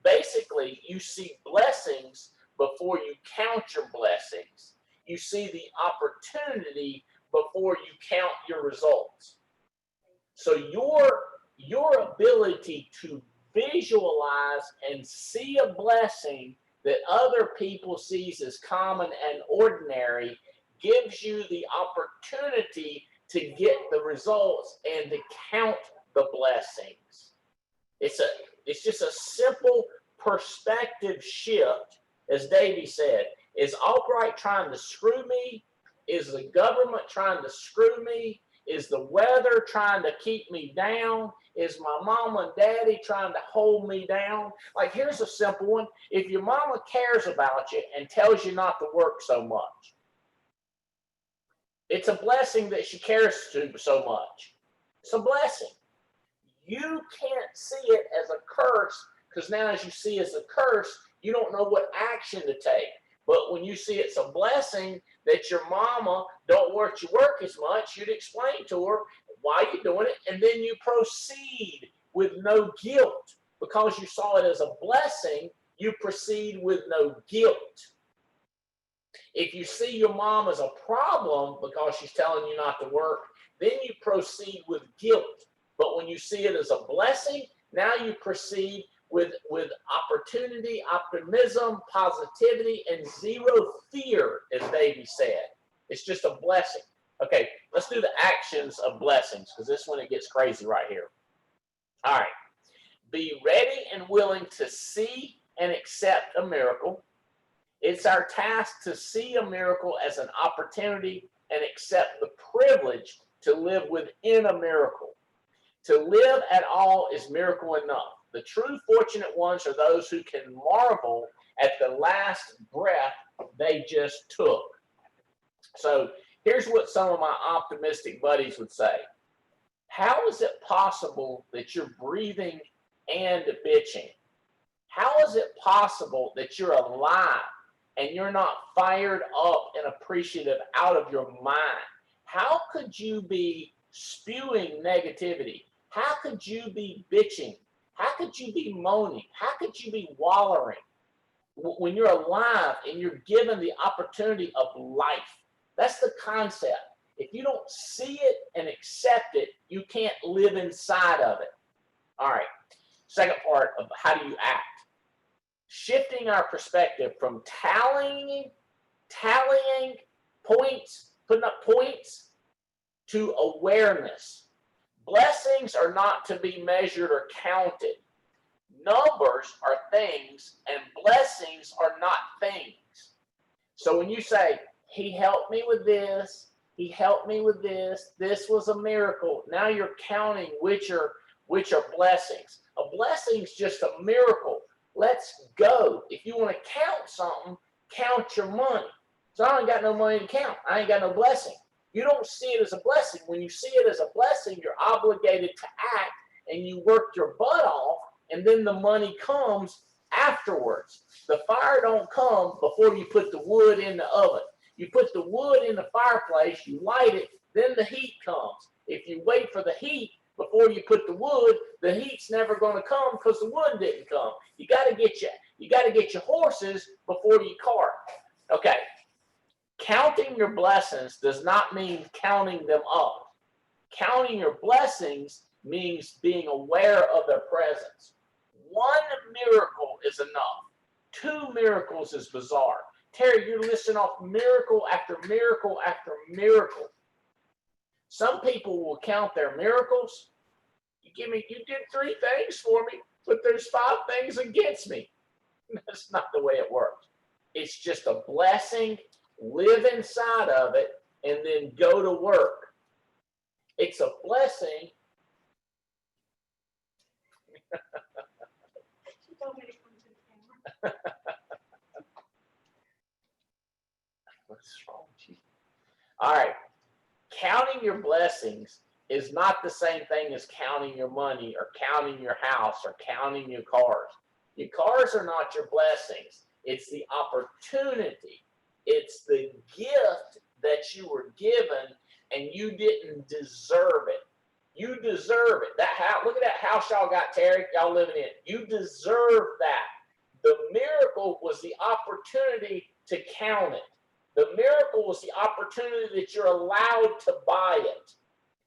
Basically, you see blessings before you count your blessings. You see the opportunity before you count your results. So your ability to visualize and see a blessing that other people sees as common and ordinary gives you the opportunity to get the results and to count the blessings. It's just a simple perspective shift. As Davey said, is Albright trying to screw me? Is the government trying to screw me? Is the weather trying to keep me down? Is my mama and daddy trying to hold me down? Like, here's a simple one. If your mama cares about you and tells you not to work so much, it's a blessing that she cares so much. It's a blessing. You can't see it as a curse, because now as you see it as a curse, you don't know what action to take. But when you see it's a blessing that your mama don't want you work as much, you'd explain to her why you're doing it, and then you proceed with no guilt. Because you saw it as a blessing, you proceed with no guilt. If you see your mom as a problem because she's telling you not to work, then you proceed with guilt. But when you see it as a blessing, now you proceed with opportunity, optimism, positivity, and zero fear, as Davey said. It's just a blessing. Okay, let's do the actions of blessings, because this one, it gets crazy right here. All right. Be ready and willing to see and accept a miracle. It's our task to see a miracle as an opportunity and accept the privilege to live within a miracle. To live at all is miracle enough. The true fortunate ones are those who can marvel at the last breath they just took. So here's what some of my optimistic buddies would say. How is it possible that you're breathing and bitching? How is it possible that you're alive and you're not fired up and appreciative out of your mind? How could you be spewing negativity? How could you be bitching? How could you be moaning? How could you be wallowing when you're alive and you're given the opportunity of life? That's the concept. If you don't see it and accept it, you can't live inside of it. All right. Second part of how do you act? Shifting our perspective from tallying points, putting up points, to awareness. Blessings are not to be measured or counted. Numbers are things, and blessings are not things. So when you say, he helped me with this, he helped me with this, this was a miracle, now you're counting which are blessings. A blessing's just a miracle. Let's go. If you want to count something, count your money. So I ain't got no money to count. I ain't got no blessing. You don't see it as a blessing. When you see it as a blessing, you're obligated to act, and you work your butt off, and then the money comes afterwards. The fire don't come before you put the wood in the oven. You put the wood in the fireplace, you light it, then the heat comes. If you wait for the heat before you put the wood, the heat's never going to come because the wood didn't come. You got to get your horses before you cart. Okay. Counting your blessings does not mean counting them up. Counting your blessings means being aware of their presence. One miracle is enough. 2 miracles is bizarre. Terry, you're listing off miracle after miracle after miracle. Some people will count their miracles. You did 3 things for me, but there's 5 things against me. That's not the way it works. It's just a blessing. Live inside of it and then go to work. It's a blessing. What's wrong with you? All right. Counting your blessings is not the same thing as counting your money or counting your house or counting your cars. Your cars are not your blessings. It's the opportunity. It's the gift that you were given and you didn't deserve it. You deserve it. Look at that house y'all got, Terry. Y'all living in. You deserve that. The miracle was the opportunity to count it. The miracle was the opportunity that you're allowed to buy it.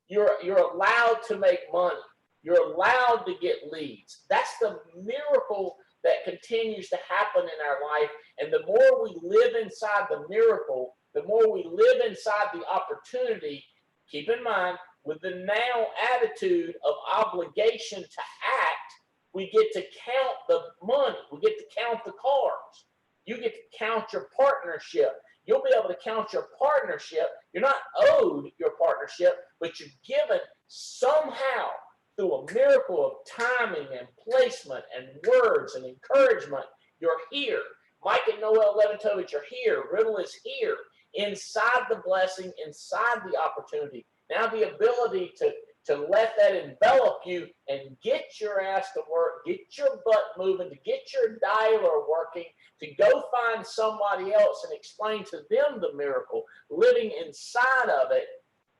You're allowed to make money. You're allowed to get leads. That's the miracle that continues to happen in our life. And the more we live inside the miracle, the more we live inside the opportunity, keep in mind, with the now attitude of obligation to act, we get to count the money. We get to count the cars. You get to count your partnership. You'll be able to count your partnership. You're not owed your partnership, but you're given somehow through a miracle of timing and placement and words and encouragement. You're here. Mike and Noel Levitovich are here. Riddle is here. Inside the blessing, inside the opportunity. Now the ability to let that envelop you and get your ass to work, get your butt moving, to get your dialer working, to go find somebody else and explain to them the miracle. Living inside of it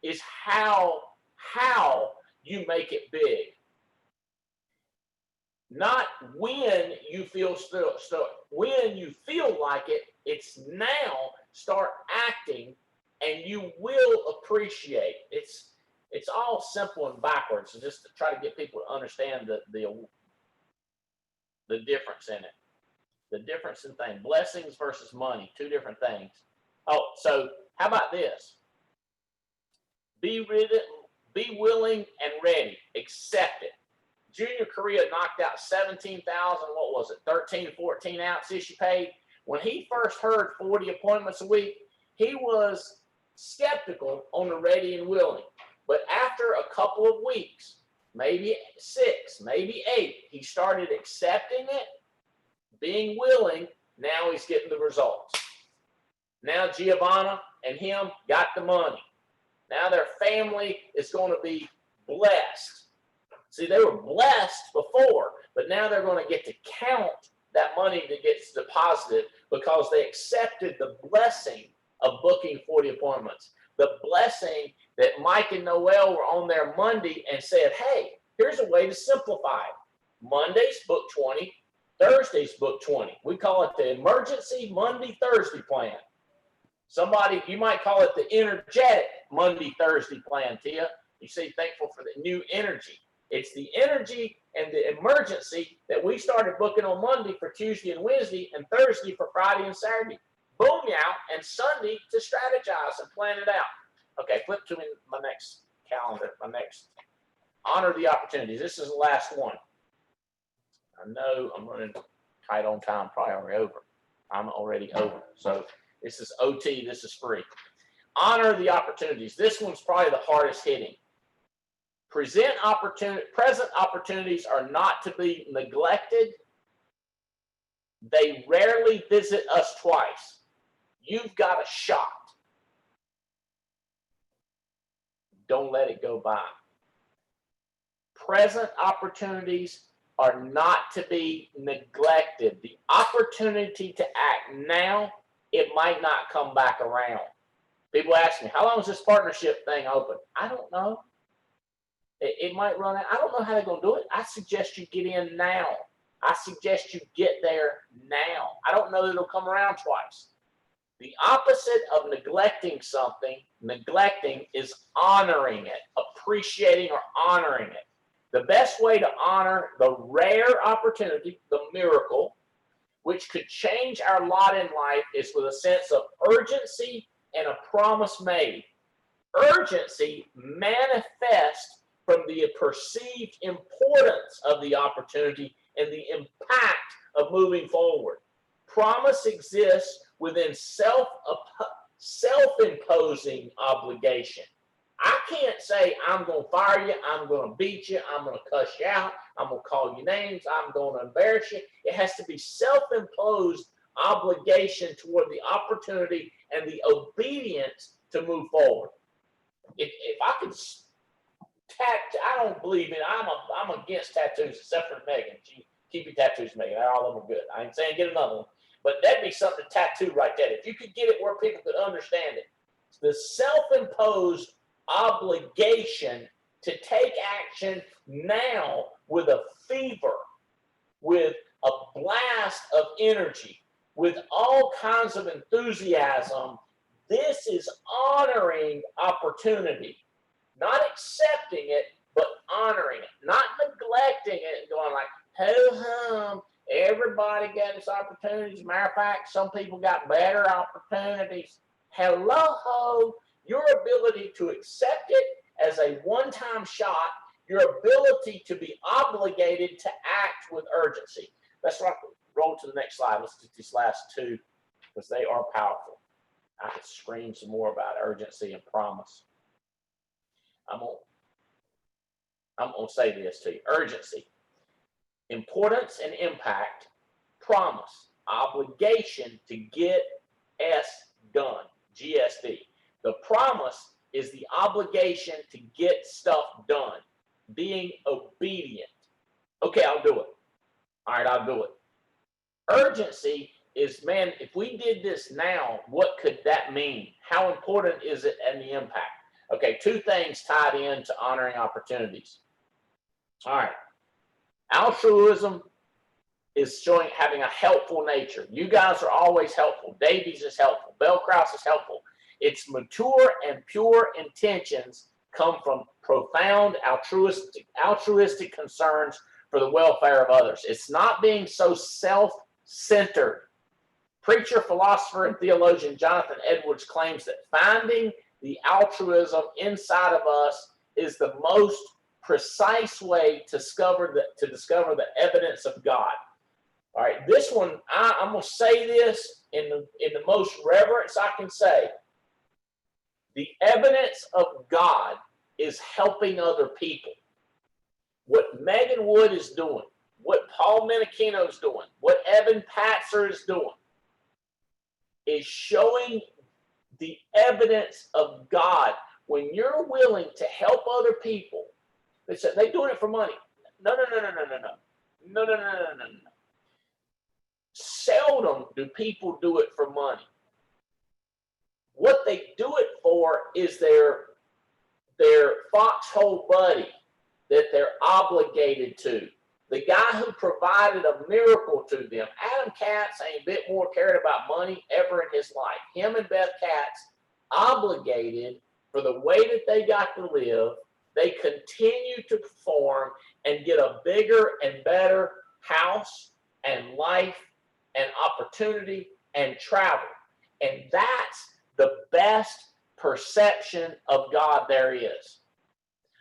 is how you make it big. Not when you feel when you feel like it, it's now. Start acting and you will appreciate. It's all simple and backwards, just to try to get people to understand the difference in it. The difference in things. Blessings versus money, 2 different things. Oh, so how about this? Be willing and ready. Accept it. Junior Korea knocked out 17,000, what was it, 13, 14 ounces she paid. When he first heard 40 appointments a week, he was skeptical on the ready and willing. But after a couple of weeks, maybe 6, maybe 8, he started accepting it, being willing. Now he's getting the results. Now Giovanna and him got the money. Now their family is going to be blessed. See, they were blessed before, but now they're going to get to count that money that gets deposited because they accepted the blessing of booking 40 appointments. The blessing that Mike and Noel were on there Monday and said, hey, here's a way to simplify it. Mondays, book 20. Thursdays, book 20. We call it the emergency Monday, Thursday plan. Somebody, you might call it the energetic Monday, Thursday plan, Tia. You see, thankful for the new energy. It's the energy and the emergency that we started booking on Monday for Tuesday and Wednesday, and Thursday for Friday and Saturday. Boom out, and Sunday to strategize and plan it out. Okay, flip to me my next calendar, my next. Honor the opportunities. This is the last one. I know I'm running tight on time, probably already over. I'm already over. So this is OT, this is free. Honor the opportunities. This one's probably the hardest hitting. Present present opportunities are not to be neglected. They rarely visit us twice. You've got a shot. Don't let it go by. Present opportunities are not to be neglected. The opportunity to act now, it might not come back around. People ask me, how long is this partnership thing open? I don't know. It might run out. I don't know how they're going to do it. I suggest you get in now. I suggest you get there now. I don't know that it'll come around twice. The opposite of neglecting something, neglecting, is honoring it, appreciating or honoring it. The best way to honor the rare opportunity, the miracle, which could change our lot in life, is with a sense of urgency and a promise made. Urgency manifests from the perceived importance of the opportunity and the impact of moving forward. Promise exists within self-imposing obligation. I can't say, I'm going to fire you, I'm going to beat you, I'm going to cuss you out, I'm going to call you names, I'm going to embarrass you. It has to be self-imposed obligation toward the opportunity and the obedience to move forward. If I could I don't believe in, I'm against tattoos except for Megan. Keep your tattoos, Megan. All of them are good. I ain't saying get another one, but that'd be something to tattoo right there. If you could get it where people could understand it. The self-imposed obligation to take action now with a fever, with a blast of energy, with all kinds of enthusiasm. This is honoring opportunity. Not accepting it, but honoring it. Not neglecting it and going like, ho-hum, everybody got this opportunity. As a matter of fact, some people got better opportunities. Hello-ho, your ability to accept it as a one-time shot, your ability to be obligated to act with urgency. Let's roll to the next slide. Let's do these last two because they are powerful. I could scream some more about urgency and promise. I'm gonna say this to you. Urgency, importance and impact, promise, obligation to get S done, GSD. The promise is the obligation to get stuff done, being obedient. Okay, I'll do it. All right, I'll do it. Urgency is, man, if we did this now, what could that mean? How important is it and the impact? Okay, two things tied into honoring opportunities. All right. Altruism is showing having a helpful nature. You guys are always helpful. Davies is helpful. Bellkraus is helpful. Its mature and pure intentions come from profound altruistic concerns for the welfare of others. It's not being so self-centered. Preacher, philosopher, and theologian Jonathan Edwards claims that finding the altruism inside of us is the most precise way to discover the evidence of God. All right, this one, I'm going to say this in the most reverence I can say. The evidence of God is helping other people. What Megan Wood is doing, what Paul Menachino is doing, what Evan Patzer is doing, is showing the evidence of God. When you're willing to help other people, they said they're doing it for money. No. Seldom do people do it for money. What they do it for is their foxhole buddy that they're obligated to. The guy who provided a miracle to them. Adam Katz ain't a bit more cared about money ever in his life. Him and Beth Katz obligated for the way that they got to live. They continue to perform and get a bigger and better house and life and opportunity and travel. And that's the best perception of God there is.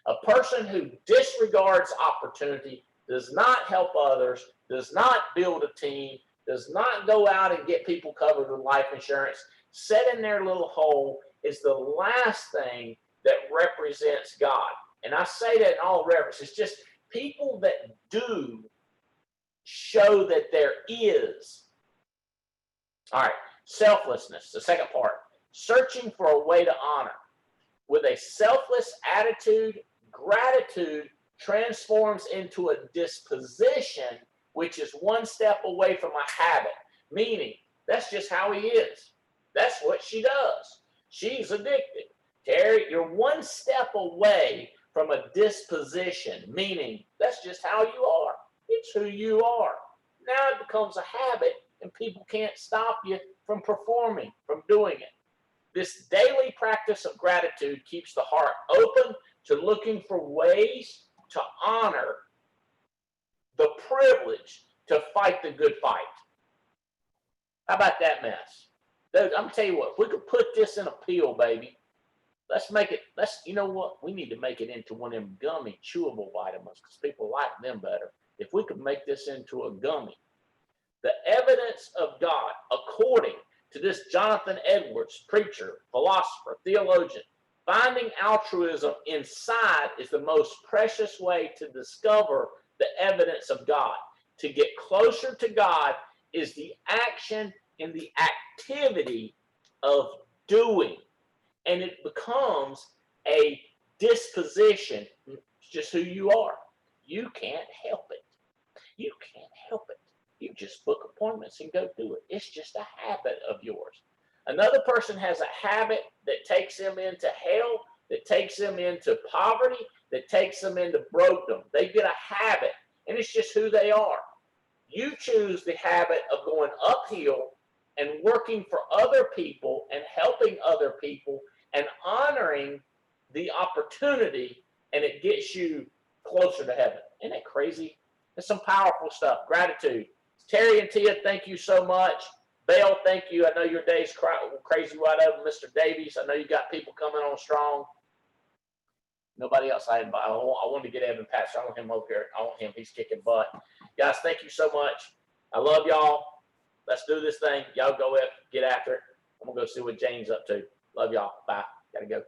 A person who disregards opportunity, does not help others, does not build a team, does not go out and get people covered with life insurance, sit in their little hole, is the last thing that represents God. And I say that in all reverence. It's just people that do show that there is. All right, selflessness, the second part. Searching for a way to honor. With a selfless attitude, gratitude transforms into a disposition, which is one step away from a habit. Meaning, that's just how he is. That's what she does. She's addicted. Terry, you're one step away from a disposition, meaning that's just how you are. It's who you are. Now it becomes a habit, and people can't stop you from performing, from doing it. This daily practice of gratitude keeps the heart open to looking for ways to honor the privilege to fight the good fight. How about that mess? Dude, I'm telling you what, if we could put this in a pill, baby, let's make it, you know what? We need to make it into one of them gummy, chewable vitamins because people like them better. If we could make this into a gummy, the evidence of God, according to this Jonathan Edwards, preacher, philosopher, theologian, finding altruism inside is the most precious way to discover the evidence of God. To get closer to God is the action and the activity of doing. And it becomes a disposition. It's just who you are. You can't help it. You can't help it. You just book appointments and go do it. It's just a habit of yours. Another person has a habit that takes them into hell, that takes them into poverty, that takes them into brokedom. They get a habit, and it's just who they are. You choose the habit of going uphill and working for other people and helping other people and honoring the opportunity, and it gets you closer to heaven. Isn't that crazy? It's some powerful stuff. Gratitude. Terry and Tia, thank you so much. Belle, thank you. I know your day's crazy wide open. Mr. Davies, I know you got people coming on strong. Nobody else I invite. I want to get Evan Patzer. I want him over here. I want him. He's kicking butt. Guys, thank you so much. I love y'all. Let's do this thing. Y'all go up, get after it. I'm going to go see what Jane's up to. Love y'all. Bye. Got to go.